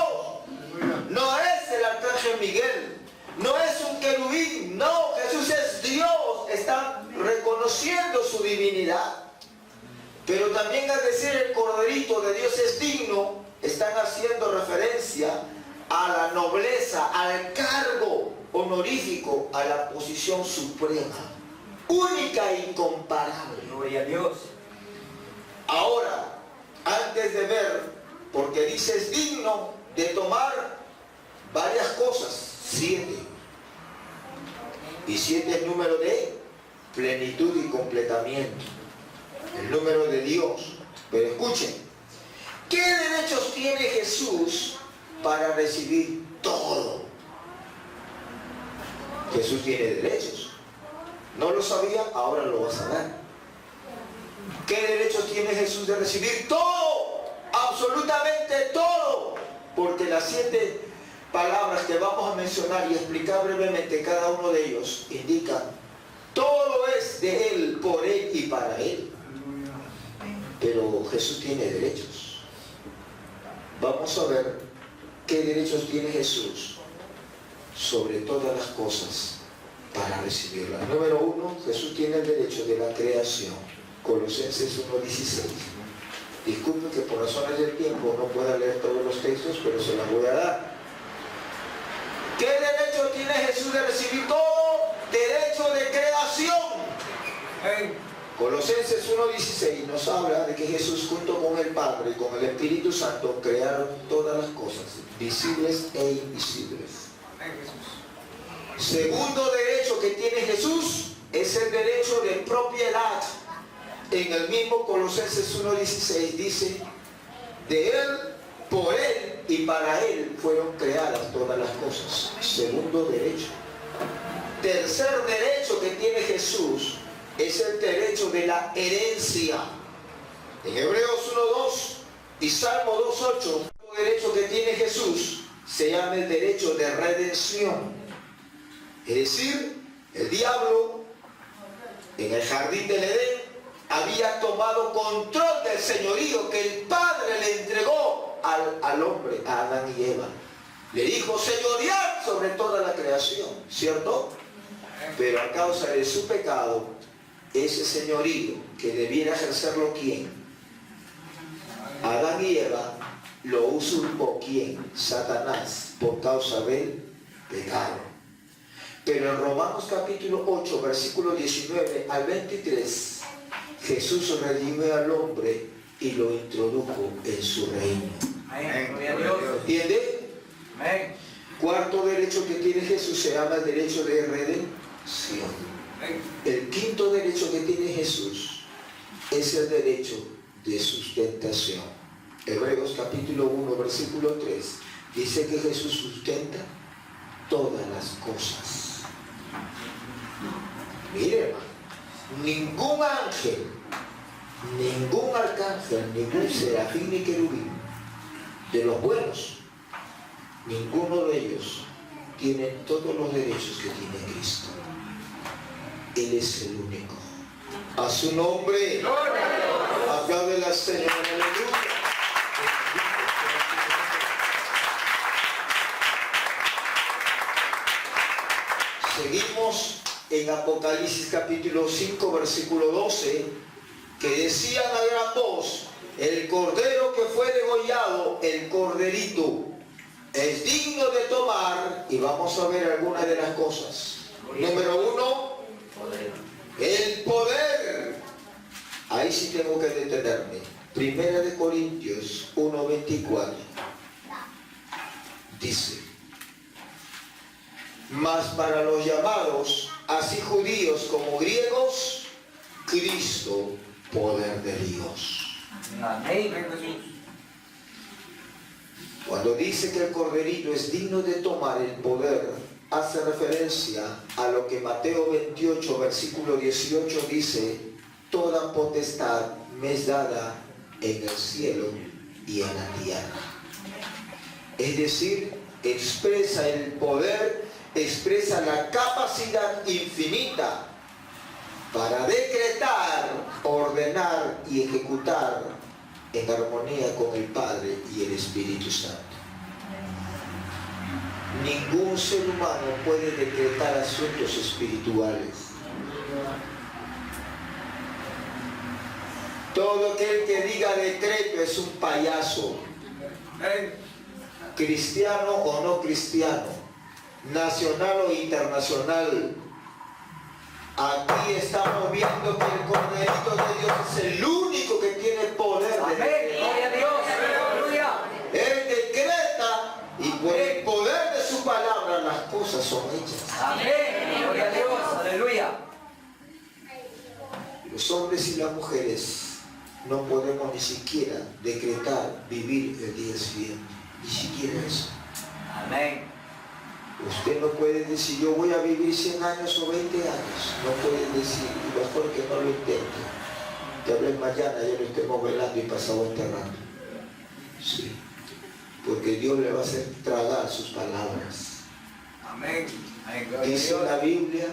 No es el arcángel Miguel, no es un querubín, no, Jesús es Dios. Están reconociendo su divinidad. Pero también al decir el corderito de Dios es digno, están haciendo referencia a la nobleza, al cargo honorífico, a la posición suprema, única e incomparable. Gloria a Dios. Ahora, antes de ver, porque dice es digno de tomar varias cosas, 7. Y 7 es el número de plenitud y completamiento, el número de Dios. Pero escuchen, ¿qué derechos tiene Jesús para recibir todo? Jesús tiene derechos. ¿No lo sabía? Ahora lo vas a ver. ¿Qué derechos tiene Jesús de recibir todo? Absolutamente todo. Porque las 7 palabras que vamos a mencionar y explicar brevemente cada uno de ellos indican todo es de Él, por Él y para Él. Pero Jesús tiene derechos. Vamos a ver qué derechos tiene Jesús sobre todas las cosas para recibirla. Número 1, Jesús tiene el derecho de la creación. Colosenses 1:16. Disculpen que por razones del tiempo no pueda leer todos los textos, pero se los voy a dar. ¿Qué derecho tiene Jesús de recibir todo? Derecho de creación. Colosenses 1:16 nos habla de que Jesús junto con el Padre y con el Espíritu Santo crearon todas las cosas, visibles e invisibles. Segundo derecho que tiene Jesús es el derecho de propiedad. En el mismo Colosenses 1:16 dice, de Él, por Él y para Él fueron creadas todas las cosas. Segundo derecho. Tercer derecho que tiene Jesús es el derecho de la herencia. En Hebreos 1:2 y Salmo 2:8, el derecho que tiene Jesús se llama el derecho de redención. Es decir, el diablo en el jardín del Edén había tomado control del señorío que el Padre le entregó al hombre, a Adán y Eva. Le dijo señorear sobre toda la creación, ¿cierto? Pero a causa de su pecado, ese señorío que debiera ejercerlo ¿quién? Adán y Eva, lo usurpó ¿quién? Satanás, por causa del pecado. Pero en Romanos capítulo 8, versículo 19 al 23, Jesús redimió al hombre y lo introdujo en su reino. ¿Entiende? Cuarto derecho que tiene Jesús se llama el derecho de redención. El quinto derecho que tiene Jesús es el derecho de sustentación. Hebreos capítulo 1, versículo 3 dice que Jesús sustenta todas las cosas. Mire, hermano, ningún ángel, ningún arcángel, ningún serafín ni querubín de los buenos, ninguno de ellos tiene todos los derechos que tiene Cristo. Él es el único. A su nombre, aplaude al Señor, aleluya. Seguimos en Apocalipsis capítulo 5, versículo 12, que decían a gran voz, el cordero que fue degollado, el corderito, es digno de tomar, y vamos a ver algunas de las cosas, Número 1, el poder. Ahí sí tengo que detenerme. Primera de Corintios 1:24. Dice: mas para los llamados, así judíos como griegos, Cristo, poder de Dios. Amén, Jesús. Cuando dice que el corderito es digno de tomar el poder, hace referencia a lo que Mateo 28, versículo 18 dice: toda potestad me es dada en el cielo y en la tierra. Es decir, expresa el poder, expresa la capacidad infinita para decretar, ordenar y ejecutar en armonía con el Padre y el Espíritu Santo. Ningún ser humano puede decretar asuntos espirituales. Todo aquel que diga decreto es un payaso. Cristiano o no cristiano, nacional o internacional. Aquí estamos viendo que el corderito de Dios es el único que tiene poder de Amén, gloria a Dios, aleluya. Él decreta y por el poder de su palabra las cosas son hechas. Amén, gloria a Dios, aleluya. Los hombres y las mujeres no podemos ni siquiera decretar vivir el día siguiente, ni siquiera eso. Amén. Usted no puede decir, yo voy a vivir 100 años o 20 años. No puede decir, y mejor que no lo intente. Que hable mañana, ya lo estemos velando y pasado enterrando. Sí. Porque Dios le va a hacer tragar sus palabras. Amén. Amén, gloria a Dice Dios. la Biblia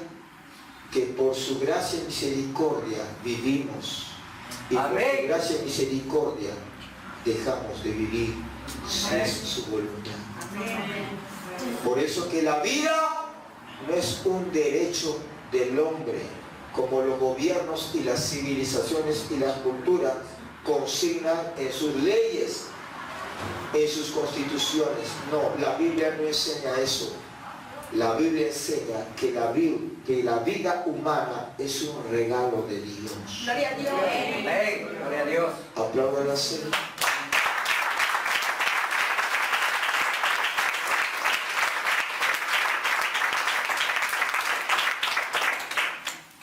que por su gracia y misericordia vivimos. Y por Amén. su gracia y misericordia dejamos de vivir si es su voluntad. Por eso que la vida no es un derecho del hombre, como los gobiernos y las civilizaciones y las culturas consignan en sus leyes, en sus constituciones. No, la Biblia no enseña eso. La Biblia enseña que la vida humana es un regalo de Dios. Gloria a Dios. Amén, gloria a Dios. Aplaudan así.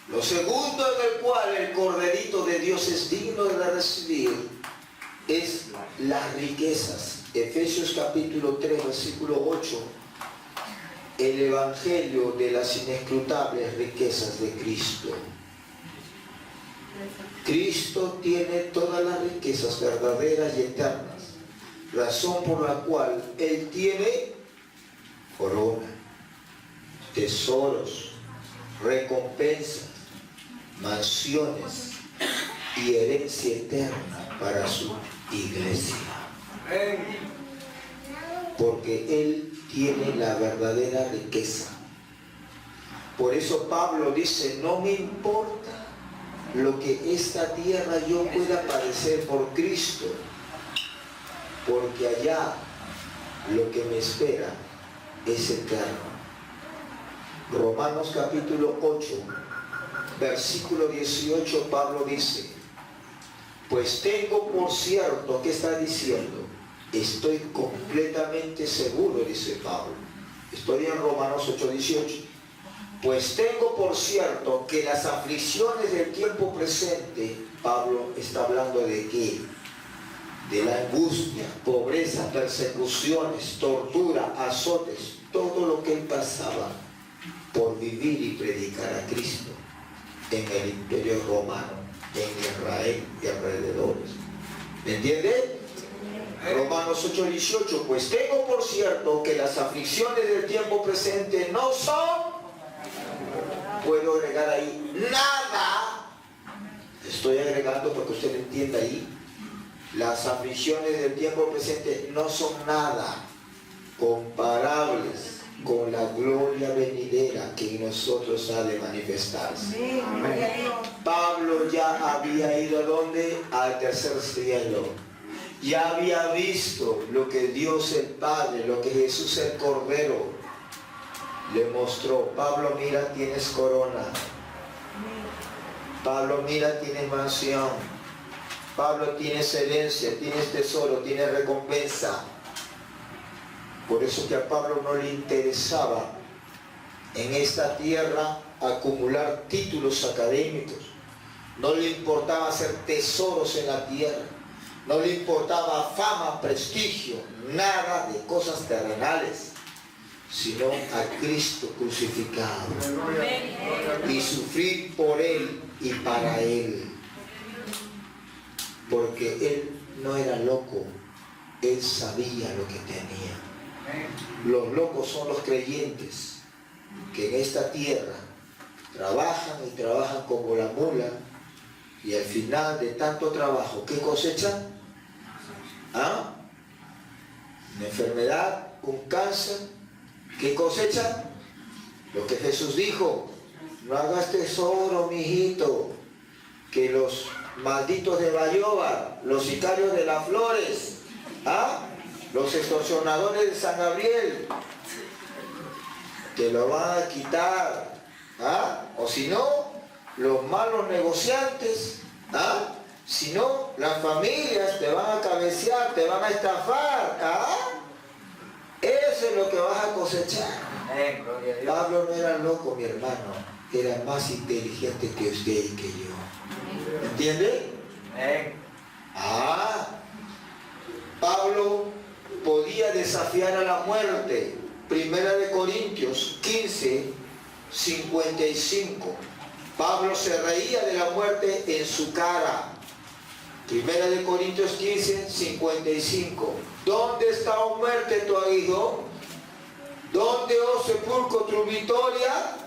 Lo segundo en el cual el corderito de Dios es digno de recibir es las riquezas. Efesios capítulo 3, versículo 8. El evangelio de las inescrutables riquezas de Cristo. Cristo tiene todas las riquezas verdaderas y eternas, razón por la cual Él tiene corona, tesoros, recompensas, mansiones y herencia eterna para su iglesia. Porque Él tiene la verdadera riqueza. Por eso Pablo dice, no me importa lo que esta tierra yo pueda padecer por Cristo, porque allá lo que me espera es eterno. Romanos capítulo 8, versículo 18, Pablo dice, pues tengo por cierto, ¿qué está diciendo? Estoy completamente seguro, dice Pablo. Estoy en Romanos 8, 18. Pues tengo por cierto que las aflicciones del tiempo presente, Pablo está hablando de qué? De la angustia, pobreza, persecuciones, tortura, azotes, todo lo que él pasaba por vivir y predicar a Cristo en el imperio romano, en Israel y alrededores. ¿Me entiende? Romanos 8, 18, pues tengo por cierto que las aflicciones del tiempo presente no son, puedo agregar ahí, nada, estoy agregando porque usted entienda ahí, las aflicciones del tiempo presente no son nada comparables con la gloria venidera que en nosotros ha de manifestarse. Pablo ya había ido ¿a dónde? Al tercer cielo. Ya había visto lo que Dios el Padre, lo que Jesús el Cordero Le mostró, Pablo, mira, tienes corona. Pablo, mira, tienes mansión. Pablo, tienes herencia, tienes tesoro, tienes recompensa. Por eso que a Pablo no le interesaba en esta tierra acumular títulos académicos. No le importaba hacer tesoros en la tierra. No le importaba fama, prestigio, nada de cosas terrenales, sino a Cristo crucificado. Y sufrir por Él y para Él. Porque Él no era loco, Él sabía lo que tenía. Los locos son los creyentes que en esta tierra trabajan y trabajan como la mula, y al final de tanto trabajo, ¿qué cosechan? ¿Ah? Una enfermedad, un cáncer. ¿Qué cosechan? Lo que Jesús dijo: no hagas tesoro, mijito, que los malditos de Bayoba, los sicarios de las flores, ¿ah? Los extorsionadores de San Gabriel, te lo van a quitar, ¿ah? O si no, los malos negociantes, ¿ah? Si no, las familias te van a cabecear, te van a estafar, ¿ah? Eso es lo que vas a cosechar. Pablo no era loco, mi hermano, era más inteligente que usted y que yo. ¿Entiende? Pablo podía desafiar a la muerte. Primera de Corintios 15, 55. Pablo se reía de la muerte en su cara. Primera de Corintios 15, 55. ¿Dónde está, oh muerte, tu aguijón? ¿Dónde, oh sepulcro, tu victoria?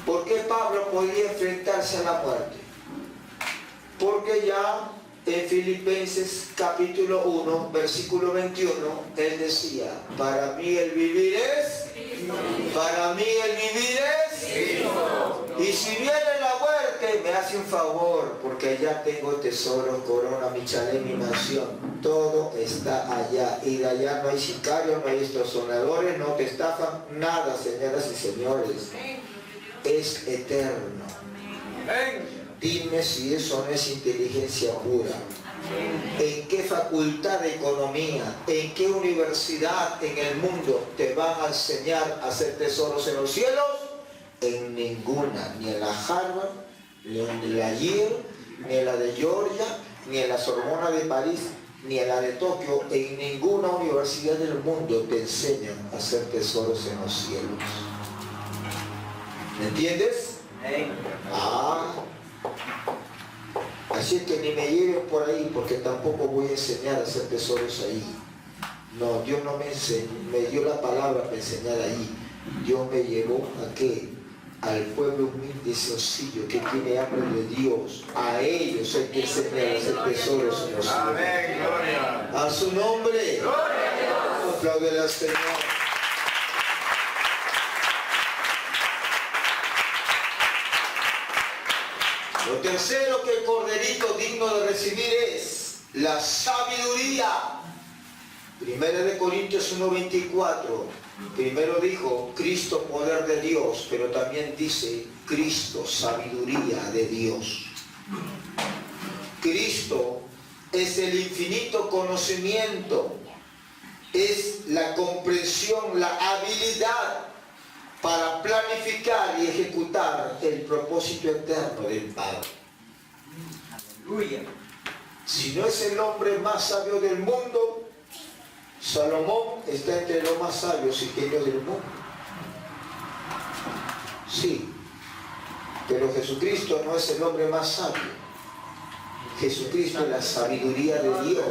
¿Por qué Pablo podía enfrentarse a la muerte? Porque ya en Filipenses capítulo 1, versículo 21, él decía: para mí el vivir es Cristo. Para mí el vivir es Cristo. Y si viene la muerte, me hace un favor, porque allá tengo tesoro, corona, mi chalet, mi mansión. Todo está allá. Y de allá no hay sicarios, no hay extorsionadores, no te estafan nada, señoras y señores. Es eterno. Dime si eso no es inteligencia pura. ¿En qué facultad de economía, en qué universidad en el mundo te van a enseñar a hacer tesoros en los cielos? En ninguna, ni en la Harvard, ni en la Yale, ni en la de Georgia, ni en la Sorbona de París, ni en la de Tokio. En ninguna universidad del mundo te enseñan a hacer tesoros en los cielos. ¿Me entiendes? Así que ni me lleven por ahí, porque tampoco voy a enseñar a hacer tesoros ahí. No, Dios no me enseñó, me dio la palabra para enseñar ahí. Dios me llevó a qué? Al pueblo humilde y sencillo que tiene hambre de Dios. A ellos hay que enseñar a hacer tesoros en los cielos. Amén, gloria. A su nombre. Gloria a Dios. Apláudele al Señor. Lo tercero que el corderito digno de recibir es la sabiduría. Primera de Corintios 1:24. Primero dijo Cristo, poder de Dios, pero también dice Cristo, sabiduría de Dios. Cristo es el infinito conocimiento, es la comprensión, la habilidad para planificar y ejecutar el propósito eterno del Padre. Aleluya. Si no es el hombre más sabio del mundo, Salomón está entre los más sabios y genios del mundo. Sí, pero Jesucristo no es el hombre más sabio. Jesucristo es la sabiduría de Dios.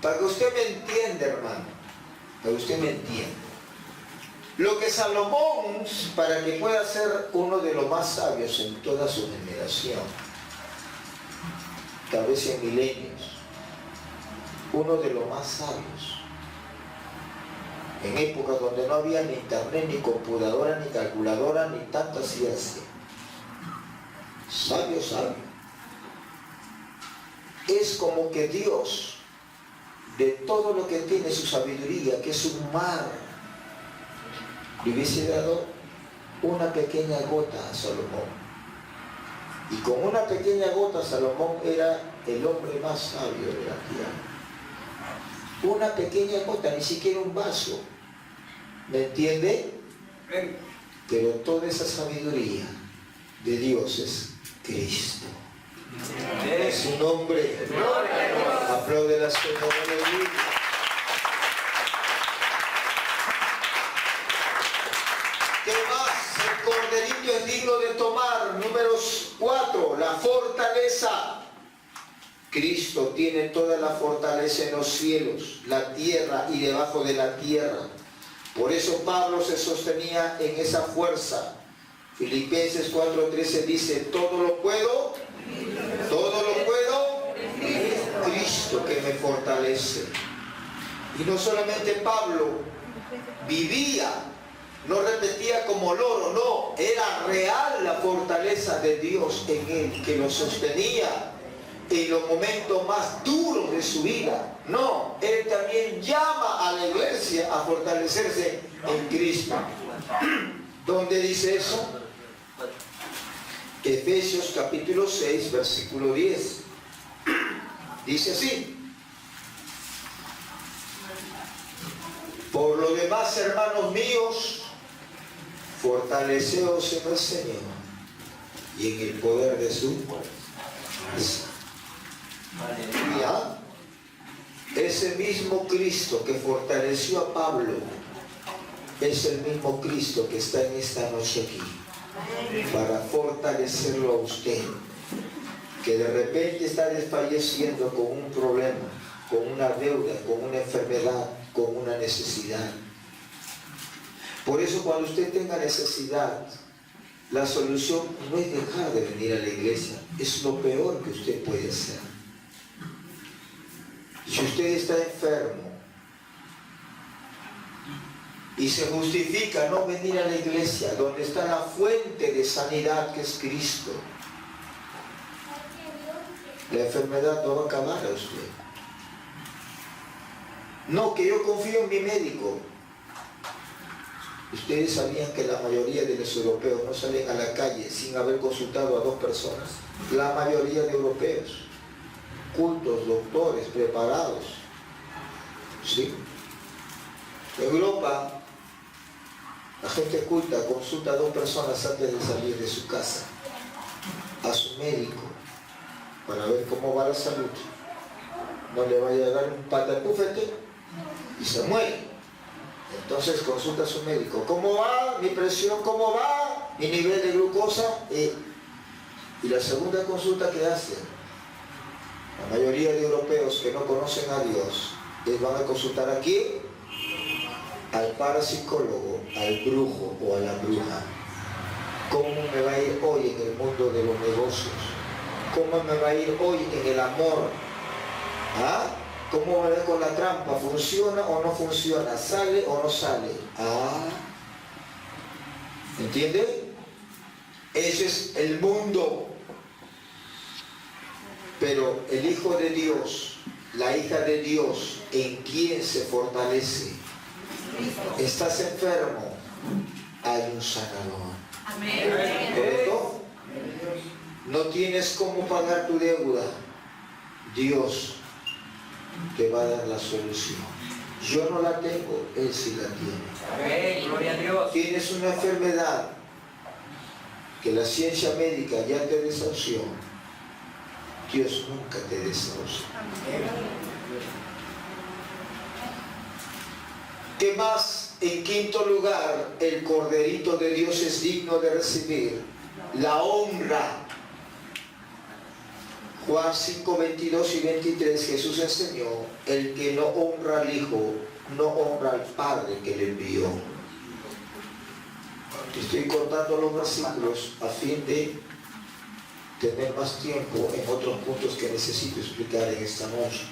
Para que usted me entienda, hermano, para que usted me entienda. Lo que Salomón, para que pueda ser uno de los más sabios en toda su generación, tal vez en milenios, uno de los más sabios, en épocas donde no había ni internet, ni computadora, ni calculadora, ni tanta ciencia. Sabio. Es como que Dios de todo lo que tiene su sabiduría, que es un mar, le hubiese dado una pequeña gota a Salomón. Y con una pequeña gota Salomón era el hombre más sabio de la tierra. Una pequeña gota, ni siquiera un vaso. ¿Me entiende? Pero toda esa sabiduría de Dios es Cristo. Es su nombre. Aplaude la Señora. ¿Qué más? El corderito es digno de tomar. Números 4, la fortaleza. Cristo tiene toda la fortaleza en los cielos, la tierra y debajo de la tierra. Por eso Pablo se sostenía en esa fuerza. Filipenses 4:13 dice, todo lo puedo, Cristo que me fortalece. Y no solamente Pablo vivía, no repetía como loro, no, era real la fortaleza de Dios en él, que lo sostenía en los momentos más duros de su vida. No, él también llama a la iglesia a fortalecerse en Cristo. ¿Dónde dice eso? Efesios capítulo 6, versículo 10. Dice así: por lo demás, hermanos míos, fortaleceos en el Señor y en el poder de su fuerza. Aleluya. Ese mismo Cristo que fortaleció a Pablo es el mismo Cristo que está en esta noche aquí para fortalecerlo a usted, que de repente está desfalleciendo con un problema, con una deuda, con una enfermedad, con una necesidad. Por eso, cuando usted tenga necesidad, la solución no es dejar de venir a la iglesia, es lo peor que usted puede hacer. Si usted está enfermo y se justifica no venir a la iglesia, donde está la fuente de sanidad que es Cristo, la enfermedad no va a acabar a usted. No, que yo confío en mi médico. Ustedes sabían que la mayoría de los europeos no salen a la calle sin haber consultado a 2 personas. La mayoría de europeos, cultos, doctores, preparados. ¿Sí? En Europa, la gente culta consulta a 2 personas antes de salir de su casa, a su médico, para ver cómo va la salud. No le vaya a dar un patapúfete y se muere. Entonces consulta a su médico. ¿Cómo va mi presión? ¿Cómo va mi nivel de glucosa? Y la segunda consulta que hacen, la mayoría de europeos que no conocen a Dios, les van a consultar a quién, al parapsicólogo, al brujo o a la bruja. ¿Cómo me va a ir hoy en el mundo de los negocios? ¿Cómo me va a ir hoy en el amor? ¿Ah? ¿Cómo me va con la trampa? ¿Funciona o no funciona? ¿Sale o no sale? Ah, ¿entiende? Ese es el mundo. Pero el Hijo de Dios, la hija de Dios, ¿en quién se fortalece? ¿Estás enfermo? Hay un sanador. ¿Correcto? No tienes cómo pagar tu deuda. Dios te va a dar la solución. Yo no la tengo, Él sí la tiene. Amén, gloria a Dios. Tienes una enfermedad que la ciencia médica ya te desahució. Dios nunca te desahucia. ¿Qué más? En quinto lugar, el corderito de Dios es digno de recibir la honra. Juan 5, 22 y 23, Jesús enseñó: el que no honra al Hijo, no honra al Padre que le envió. Estoy cortando los versículos a fin de tener más tiempo en otros puntos que necesito explicar en esta noche.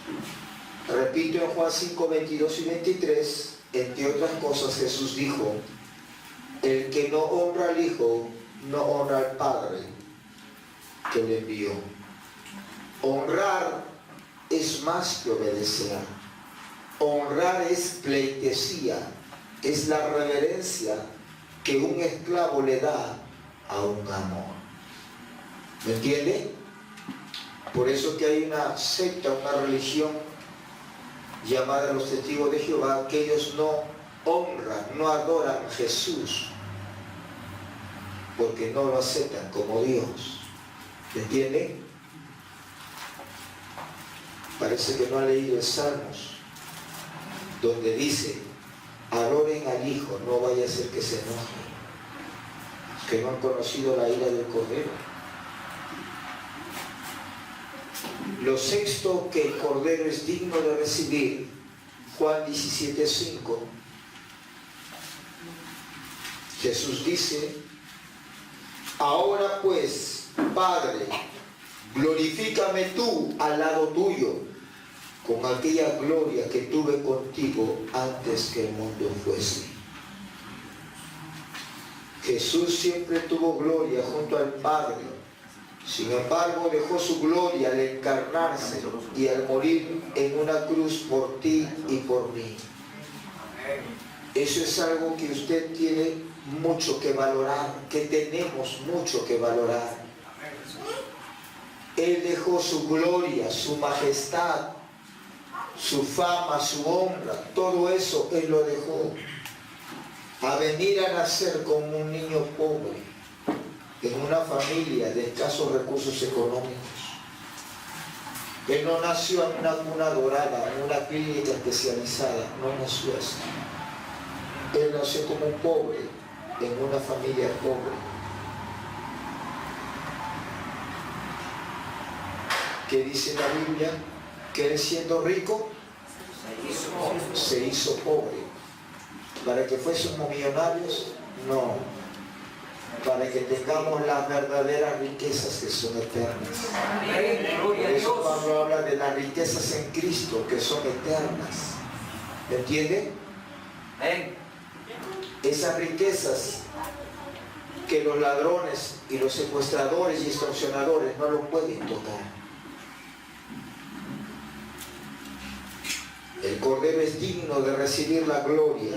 Repito, en Juan 5, 22 y 23, entre otras cosas, Jesús dijo: el que no honra al Hijo, no honra al Padre que le envió. Honrar es más que obedecer. Honrar es pleitesía, es la reverencia que un esclavo le da a un amo. ¿Me entiende? Por eso que hay una secta, una religión llamada los Testigos de Jehová, que ellos no honran, no adoran a Jesús, porque no lo aceptan como Dios. ¿Me entiende? Parece que no ha leído el Salmos, donde dice: adoren al Hijo, no vaya a ser que se enoje, que no han conocido la ira del Cordero. Lo sexto que el Cordero es digno de recibir, Juan 17:5. Jesús dice: ahora pues, Padre, glorifícame tú al lado tuyo, con aquella gloria que tuve contigo antes que el mundo fuese. Jesús siempre tuvo gloria junto al Padre. Sin embargo, dejó su gloria al encarnarse y al morir en una cruz por ti y por mí. Eso es algo que usted tiene mucho que valorar, que tenemos mucho que valorar. Él dejó su gloria, su majestad, su fama, su honra, todo eso Él lo dejó, a venir a nacer como un niño pobre, en una familia de escasos recursos económicos. Él no nació en una cuna dorada, en una clínica especializada, no nació así. Él nació como un pobre, en una familia pobre. ¿Qué dice la Biblia? Que Él, siendo rico, se hizo pobre. ¿Para que fuésemos millonarios? No. Para que tengamos las verdaderas riquezas que son eternas. Por eso Pablo habla de las riquezas en Cristo, que son eternas. ¿Me entiende? Esas riquezas que los ladrones y los secuestradores y extorsionadores no lo pueden tocar. El Cordero es digno de recibir la gloria.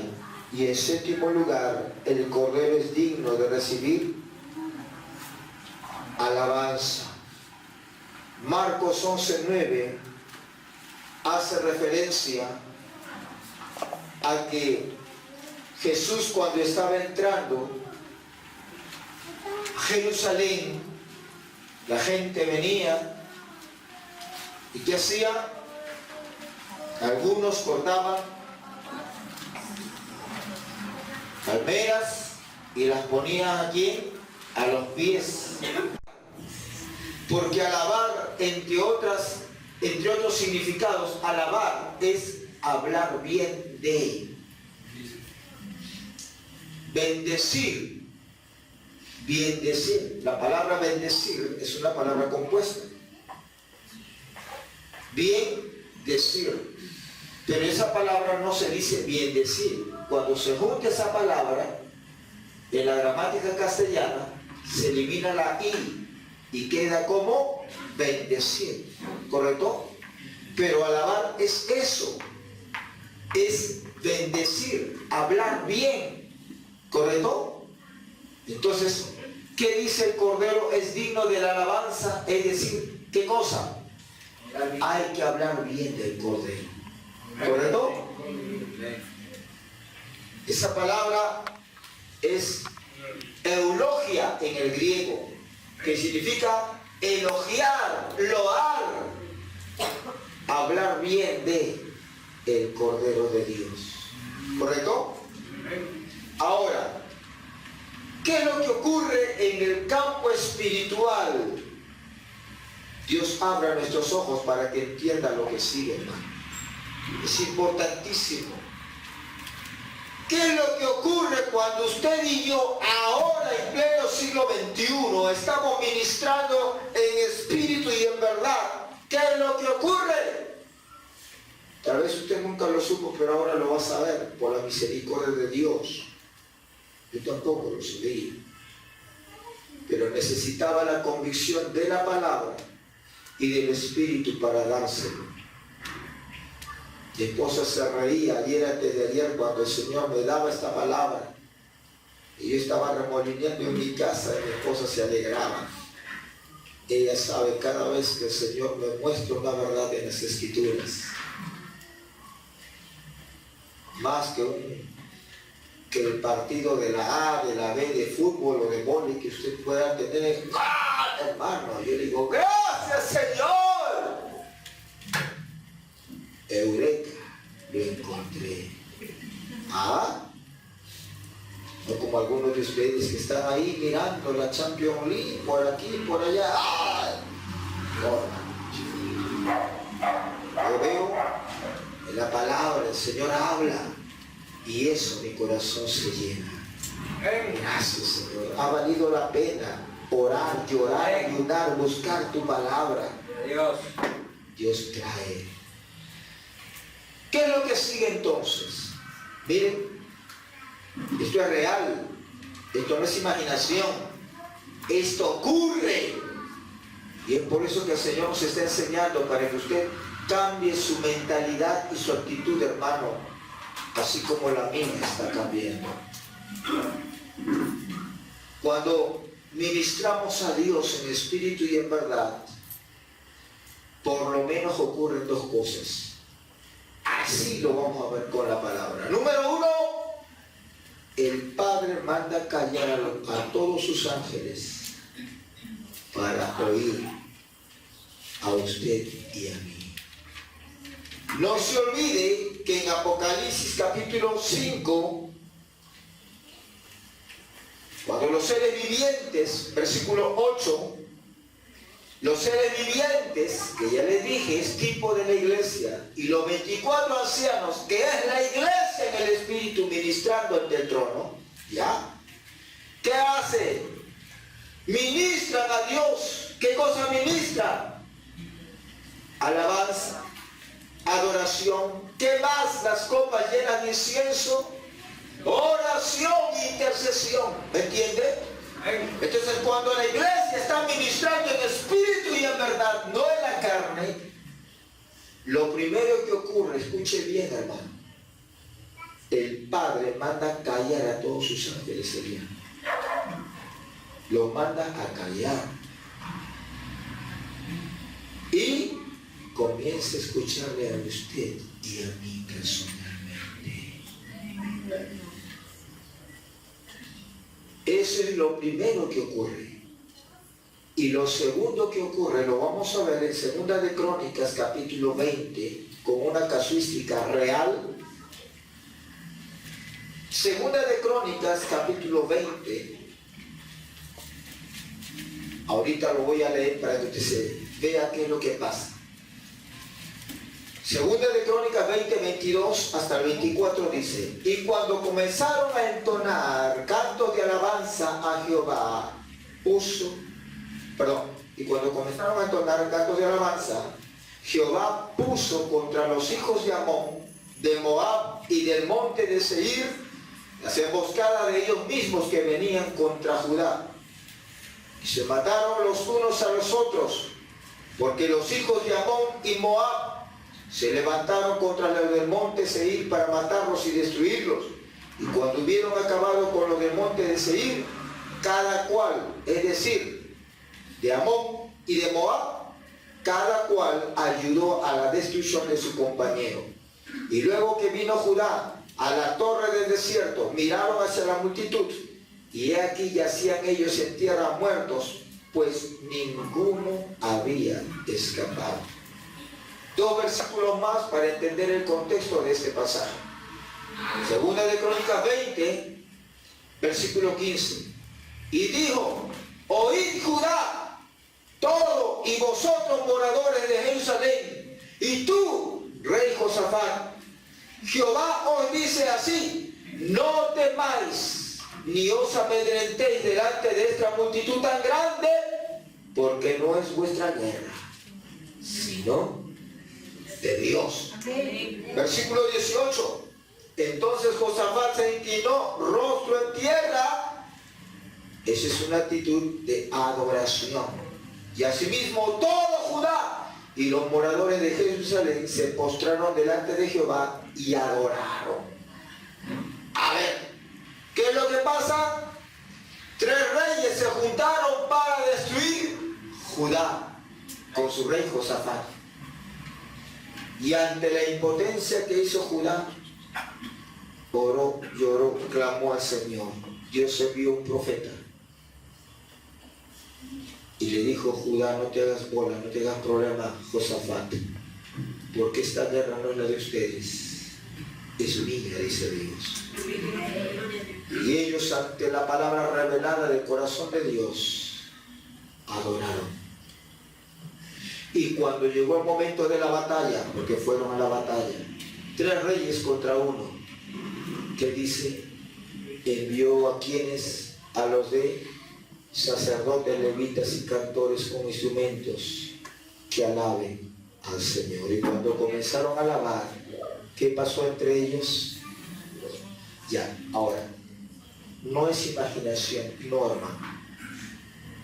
Y en séptimo lugar, el Cordero es digno de recibir alabanza. Marcos 11:9 hace referencia a que Jesús, cuando estaba entrando a Jerusalén, la gente venía y ¿qué hacía? Algunos cortaban palmeras y las ponían aquí a los pies, porque alabar, entre otros significados, alabar es hablar bien de Él. Bendecir, la palabra bendecir es una palabra compuesta. Bien decir, pero esa palabra no se dice bien decir. Cuando se junta esa palabra, en la gramática castellana, se elimina la i y queda como bendecir, ¿correcto? Pero alabar es eso, es bendecir, hablar bien, ¿correcto? Entonces, ¿qué dice el Cordero? Es digno de la alabanza, es decir, ¿qué cosa? Hay que hablar bien del Cordero, ¿correcto? Esa palabra es eulogia en el griego, que significa elogiar, loar, hablar bien de el Cordero de Dios, ¿correcto? Ahora, ¿qué es lo que ocurre en el campo espiritual? Dios abra nuestros ojos para que entienda lo que sigue, hermano. Es importantísimo. ¿Qué es lo que ocurre cuando usted y yo, ahora en pleno siglo XXI, estamos ministrando en espíritu y en verdad? ¿Qué es lo que ocurre? Tal vez usted nunca lo supo, pero ahora lo va a saber por la misericordia de Dios. Yo tampoco lo sabía, pero necesitaba la convicción de la palabra y del espíritu para dárselo. Mi esposa se reía ayer antes de ayer cuando el Señor me daba esta palabra. Y yo estaba remolineando en mi casa y mi esposa se alegraba. Ella sabe cada vez que el Señor me muestra una verdad en las Escrituras. Más que el partido de la A, de la B, de fútbol o de vóley que usted pueda tener. ¡Ah, hermano! Yo le digo, ¡gracias, Señor! Eureka, lo encontré. ¿Ah? No como algunos de ustedes que están ahí mirando la Champions League, por aquí, por allá. ¡Ay! No. Yo veo en la palabra, el Señor habla, y eso mi corazón se llena. Gracias, Señor. Ha valido la pena orar, llorar, ayunar, buscar tu palabra. Dios trae. ¿Qué es lo que sigue entonces? Miren, esto es real, esto no es imaginación, esto ocurre. Y es por eso que el Señor nos está enseñando para que usted cambie su mentalidad y su actitud, hermano, así como la mía está cambiando. Cuando ministramos a Dios en espíritu y en verdad, por lo menos ocurren dos cosas. Así lo vamos a ver con la palabra. Número uno, el Padre manda callar a todos sus ángeles para oír a usted y a mí. No se olvide que en Apocalipsis capítulo 5, cuando los seres vivientes, versículo 8, los seres vivientes, que ya les dije, es tipo de la iglesia, y los 24 ancianos, que es la iglesia en el Espíritu ministrando ante el trono, ¿ya? ¿Qué hace? Ministran a Dios. ¿Qué cosa ministran? Alabanza, adoración. ¿Qué más? Las copas llenas de incienso, oración e intercesión. ¿Me entiende? Entonces cuando la iglesia está ministrando en espíritu y en verdad, no en la carne, lo primero que ocurre, escuche bien, hermano, el Padre manda callar a todos sus ángeles, sería. Los manda a callar. Y comienza a escucharle a usted y a mí personalmente. Eso es lo primero que ocurre. Y lo segundo que ocurre, lo vamos a ver en Segunda de Crónicas, capítulo 20, con una casuística real. Segunda de Crónicas, capítulo 20. Ahorita lo voy a leer para que usted vea qué es lo que pasa. Segunda de Crónicas 20, 22 hasta el 24 dice: y cuando comenzaron a entonar cantos de alabanza a Jehová, Jehová puso contra los hijos de Amón, de Moab y del monte de Seir, las emboscadas de ellos mismos que venían contra Judá. Y se mataron los unos a los otros, porque los hijos de Amón y Moab se levantaron contra los del monte Seir para matarlos y destruirlos. Y cuando hubieron acabado con los del monte de Seir, cada cual, es decir, de Amón y de Moab, cada cual ayudó a la destrucción de su compañero. Y luego que vino Judá a la torre del desierto, miraron hacia la multitud, y he aquí yacían ellos en tierra muertos, pues ninguno había escapado. Dos versículos más para entender el contexto de este pasaje. Segunda de Crónicas 20, versículo 15. Y dijo: oíd Judá, todo, y vosotros moradores de Jerusalén, y tú, rey Josafat, Jehová os dice así: no temáis, ni os amedrentéis delante de esta multitud tan grande, porque no es vuestra guerra, sino de Dios. Versículo 18. Entonces Josafat se inclinó rostro en tierra. Esa es una actitud de adoración. Y asimismo todo Judá y los moradores de Jerusalén se postraron delante de Jehová y adoraron. A ver, ¿qué es lo que pasa? 3 reyes se juntaron para destruir Judá con su rey Josafat. Y ante la impotencia que hizo Judá, oró, lloró, clamó al Señor. Dios envió un profeta y le dijo: Judá, no te hagas bola, no te hagas problema, Josafat, porque esta guerra no es la de ustedes, es mía, dice Dios. Y ellos, ante la palabra revelada del corazón de Dios, adoraron. Y cuando llegó el momento de la batalla, porque fueron a la batalla, 3 reyes contra 1, que dice, envió a quienes, a los de sacerdotes, levitas y cantores con instrumentos, que alaben al Señor. Y cuando comenzaron a alabar, ¿qué pasó entre ellos? Ya, ahora, no es imaginación, no, hermano,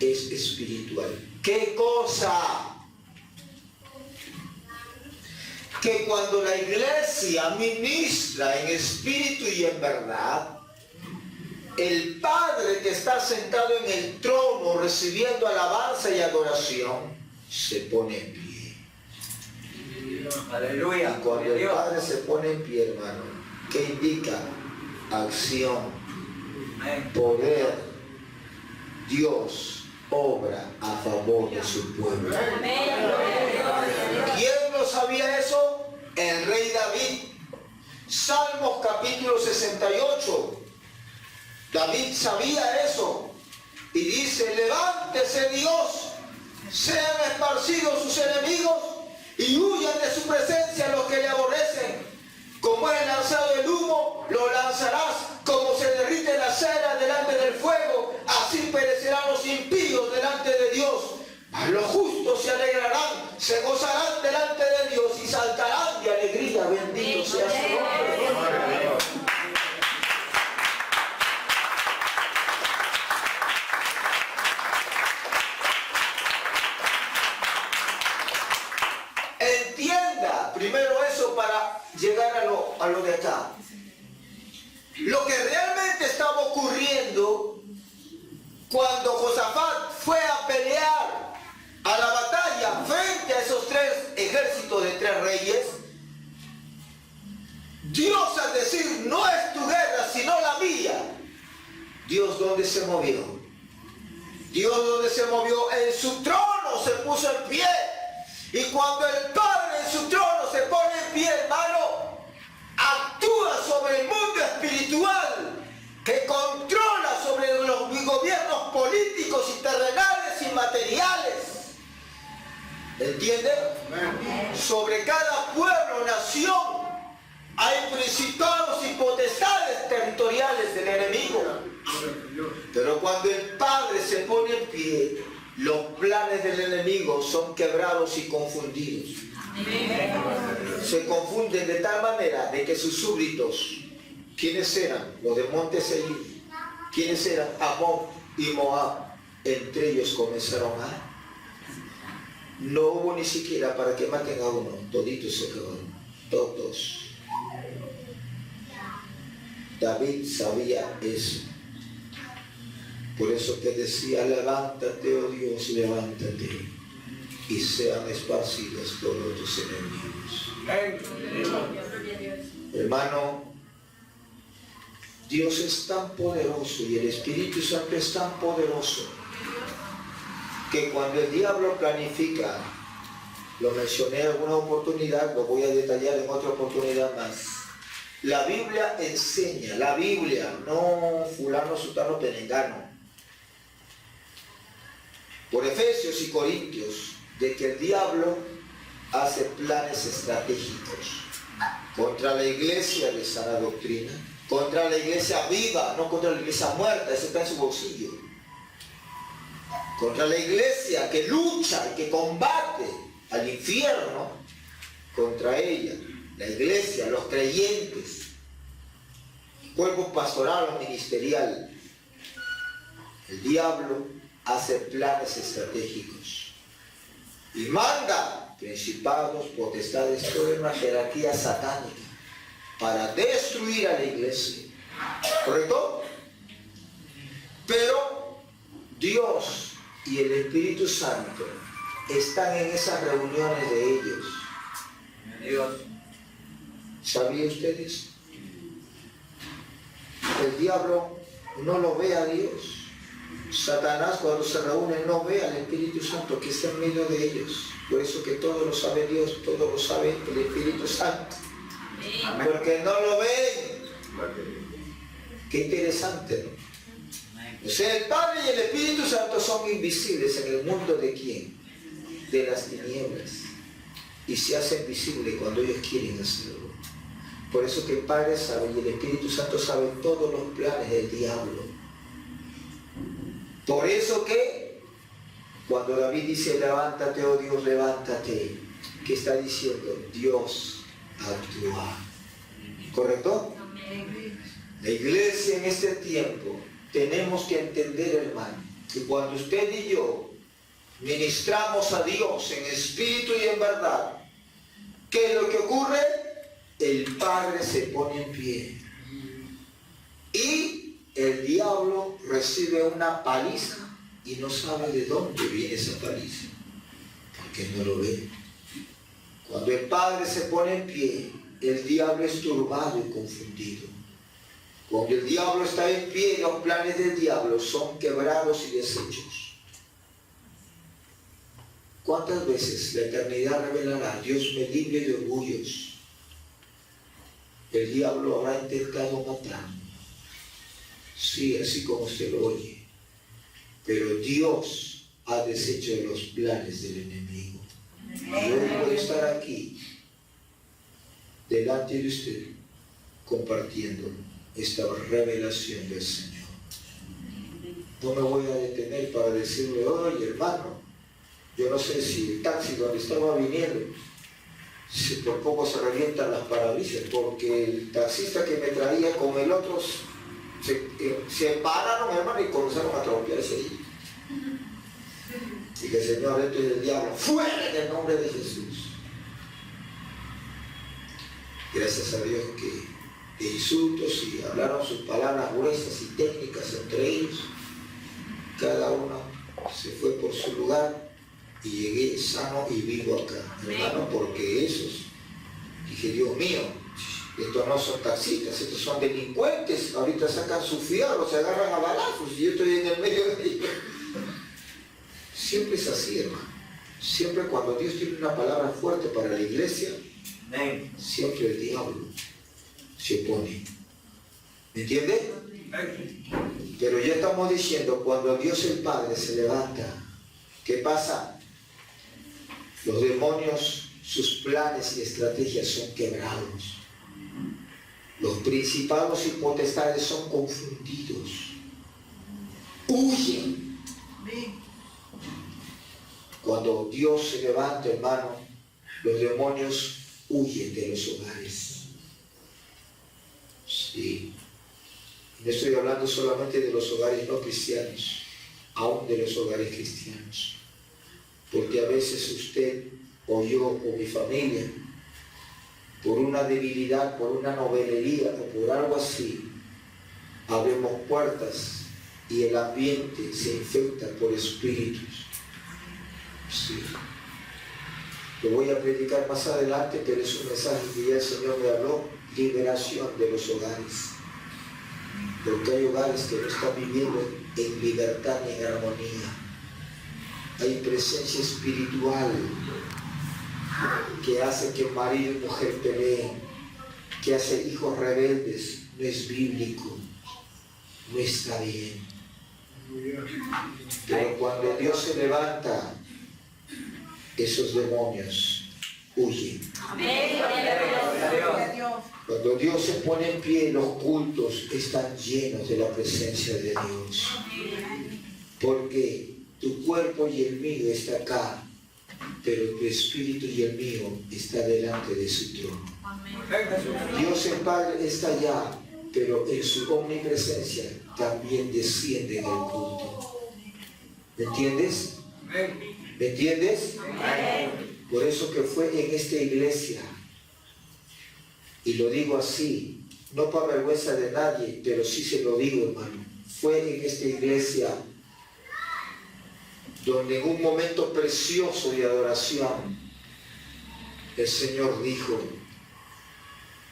es espiritual. ¿Qué cosa? Que cuando la iglesia ministra en espíritu y en verdad, el Padre que está sentado en el trono recibiendo alabanza y adoración, se pone en pie. Aleluya. Y cuando el Padre se pone en pie, hermano, ¿qué indica? Acción, poder. Dios obra a favor de su pueblo. ¿Quién no sabía eso? El rey David. Salmos capítulo 68. David sabía eso. Y dice: levántese Dios, sean esparcidos sus enemigos y huyan de su presencia los que le aborrecen. Como es lanzado el humo, lo lanzarás, como se derrite la cera delante del fuego, así perecerán los impíos delante de Dios. Mas los justos se alegrarán, se gozarán delante de Dios y saltarán de alegría. Bendito sea su nombre. Entienda primero eso para llegar a lo de acá. Lo que realmente estaba ocurriendo cuando Josafat fue a pelear a la batalla frente a esos 3 ejércitos de 3 reyes, Dios, al decir no es tu guerra sino la mía, Dios, ¿dónde se movió? Dios, ¿dónde se movió? En su trono se puso en pie. Y cuando el Padre en su trono se pone en pie, hermano, actúa sobre el mundo espiritual, que controla sobre los gobiernos políticos y terrenales y materiales. ¿Entienden? Sobre cada pueblo, nación, hay principados y potestades territoriales del enemigo. Pero cuando el Padre se pone en pie, los planes del enemigo son quebrados y confundidos. Se confunden de tal manera de que sus súbditos, ¿quiénes eran? Los de Monte Seir. ¿Quiénes eran? Amón y Moab. Entre ellos comenzaron a... No hubo ni siquiera para que maten a uno. Toditos se acabaron. Todos. David sabía eso. Por eso que decía: levántate, oh Dios, levántate, y sean esparcidos todos tus enemigos. Hermano, Dios es tan poderoso y el Espíritu Santo es tan poderoso que cuando el diablo planifica, lo mencioné en alguna oportunidad, lo voy a detallar en otra oportunidad más. La Biblia enseña, la Biblia, no fulano, sutano, perengano, por Efesios y Corintios, de que el diablo hace planes estratégicos contra la iglesia de sana doctrina, contra la iglesia viva, no contra la iglesia muerta, eso está en su bolsillo, contra la iglesia que lucha y que combate al infierno, contra ella, la iglesia, los creyentes, cuerpo pastoral o ministerial. El diablo hace planes estratégicos y manda principados, potestades, toda una jerarquía satánica para destruir a la iglesia. ¿Correcto? Pero Dios y el Espíritu Santo están en esas reuniones de ellos. Dios. ¿Sabían ustedes? El diablo no lo ve a Dios. Satanás cuando se reúne no ve al Espíritu Santo que está en medio de ellos. Por eso que todo lo sabe Dios, todo lo sabe el Espíritu Santo. Amén. Porque no lo ven. Qué interesante, ¿no? O sea, el Padre y el Espíritu Santo son invisibles en el mundo de ¿quién? De las tinieblas. Y se hacen visibles cuando ellos quieren hacerlo. Por eso que el Padre sabe y el Espíritu Santo sabe todos los planes del diablo. Por eso que cuando David dice levántate, oh Dios, levántate, ¿qué está diciendo? Dios actúa. ¿Correcto? La iglesia en este tiempo tenemos que entender, hermano, que cuando usted y yo ministramos a Dios en espíritu y en verdad, ¿qué es lo que ocurre? El Padre se pone en pie y el diablo recibe una paliza y no sabe de dónde viene esa paliza, porque no lo ve. Cuando el Padre se pone en pie, el diablo es turbado y confundido. Cuando el diablo está en pie, los planes del diablo son quebrados y deshechos. ¿Cuántas veces la eternidad revelará? Dios me libre de orgullos. El diablo habrá intentado matarme. Sí, así como usted lo oye. Pero Dios ha deshecho los planes del enemigo. Yo puedo estar aquí, delante de usted, compartiendo esta revelación del Señor. No me voy a detener para decirle, oye hermano, yo no sé si el taxi donde estaba viniendo, si por poco se revientan las parabrisas, porque el taxista que me traía con el otro se pararon, hermano, y comenzaron a atropellarse ahí. Y que el Señor, esto es del diablo, fuera en el nombre de Jesús. Gracias a Dios que de insultos y hablaron sus palabras gruesas y técnicas entre ellos. Cada uno se fue por su lugar y llegué sano y vivo acá, hermano, porque esos, dije, Dios mío, estos no son taxistas, estos son delincuentes, ahorita sacan su fierro, se agarran a balazos y yo estoy en el medio de ellos. Siempre es así, hermano. Siempre cuando Dios tiene una palabra fuerte para la iglesia, siempre el diablo se opone. ¿Me entiende? Pero ya estamos diciendo, cuando Dios el Padre se levanta, ¿qué pasa? Los demonios, sus planes y estrategias son quebrados. Los principados y potestades son confundidos. Huyen. Cuando Dios se levanta, hermano, los demonios huyen de los hogares. Sí. No estoy hablando solamente de los hogares no cristianos, aún de los hogares cristianos. Porque a veces usted o yo o mi familia, por una debilidad, por una novelería o por algo así, abrimos puertas y el ambiente se infecta por espíritus. Sí. Lo voy a predicar más adelante, pero es un mensaje que ya el Señor me habló, liberación de los hogares. Porque hay hogares que no están viviendo en libertad ni en armonía. Hay presencia espiritual que hace que marido y mujer peleen, que hace hijos rebeldes. No es bíblico, no está bien. Pero cuando Dios se levanta, esos demonios huyen. Cuando Dios se pone en pie, los cultos están llenos de la presencia de Dios. Porque tu cuerpo y el mío está acá, pero tu espíritu y el mío está delante de su trono. Dios el Padre está allá, pero en su omnipresencia también desciende en el culto. ¿Me entiendes? ¿Me entiendes? Amén. Por eso que fue en esta iglesia, y lo digo así, no para vergüenza de nadie, pero sí se lo digo, hermano, fue en esta iglesia donde en un momento precioso de adoración el Señor dijo: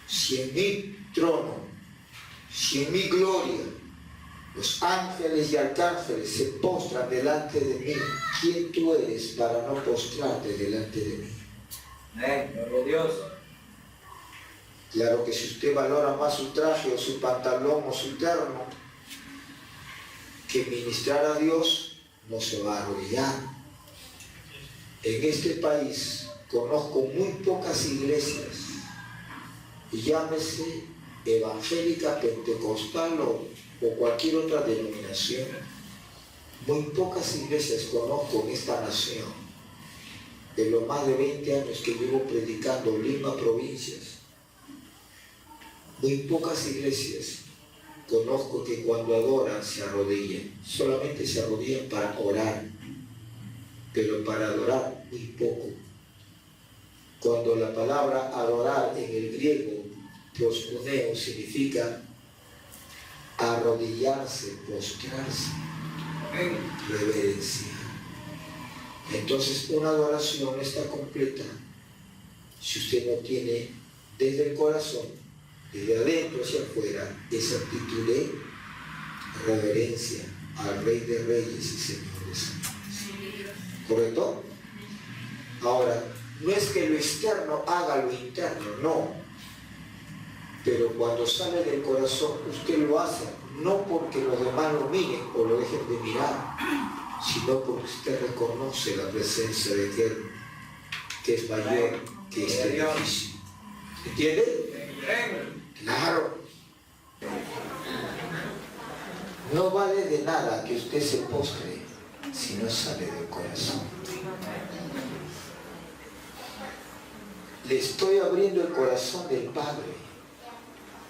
si en mi trono, si en mi gloria los ángeles y arcángeles se postran delante de mí, ¿quién tú eres para no postrarte delante de mí? Amén. Gloria a Dios. Claro que si usted valora más su traje o su pantalón o su terno que ministrar a Dios, no se va a arrodillar. En este país conozco muy pocas iglesias, y llámese evangélica, pentecostal o cualquier otra denominación. Muy pocas iglesias conozco en esta nación, de los más de 20 años que llevo predicando Lima, provincias. Muy pocas iglesias conozco que cuando adoran se arrodillan. Solamente se arrodillan para orar, pero para adorar muy poco. Cuando la palabra adorar en el griego, proskuneo, significa arrodillarse, postrarse, reverencia. Entonces una adoración no está completa si usted no tiene desde el corazón, desde adentro hacia afuera, esa actitud de reverencia al Rey de Reyes y Señor de Señores. ¿Correcto? Ahora, no es que lo externo haga lo interno, no. Pero cuando sale del corazón, usted lo hace no porque los demás lo miren o lo dejen de mirar, sino porque usted reconoce la presencia de aquel que es mayor que este edificio. ¿Entiende? Claro. No vale de nada que usted se postre si no sale del corazón. Le estoy abriendo el corazón del Padre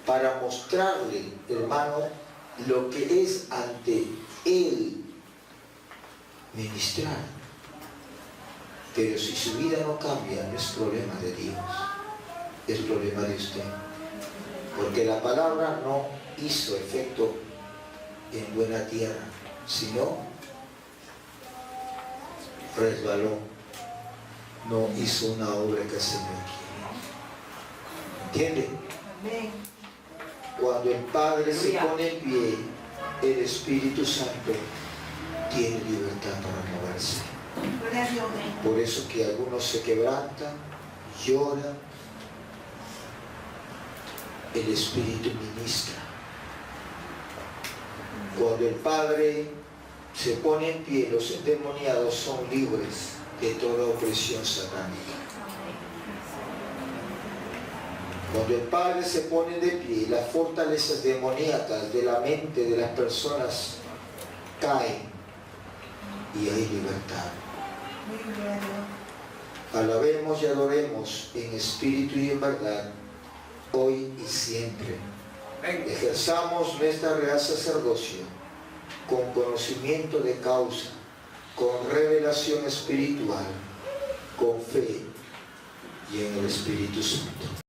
para mostrarle, hermano, lo que es ante Él ministrar. Pero si su vida no cambia, no es problema de Dios, es problema de usted. Porque la palabra no hizo efecto en buena tierra, sino resbaló, no hizo una obra que el Señor quiere. ¿Entiende? Cuando el Padre se pone en pie, el Espíritu Santo tiene libertad para moverse. Por eso que algunos se quebrantan, lloran, el Espíritu ministra. Cuando el Padre se pone en pie, los endemoniados son libres de toda opresión satánica. Cuando el Padre se pone de pie, las fortalezas demoníacas de la mente de las personas caen y hay libertad. Alabemos y adoremos en espíritu y en verdad, hoy y siempre. Ejerzamos nuestra real sacerdocio con conocimiento de causa, con revelación espiritual, con fe y en el Espíritu Santo.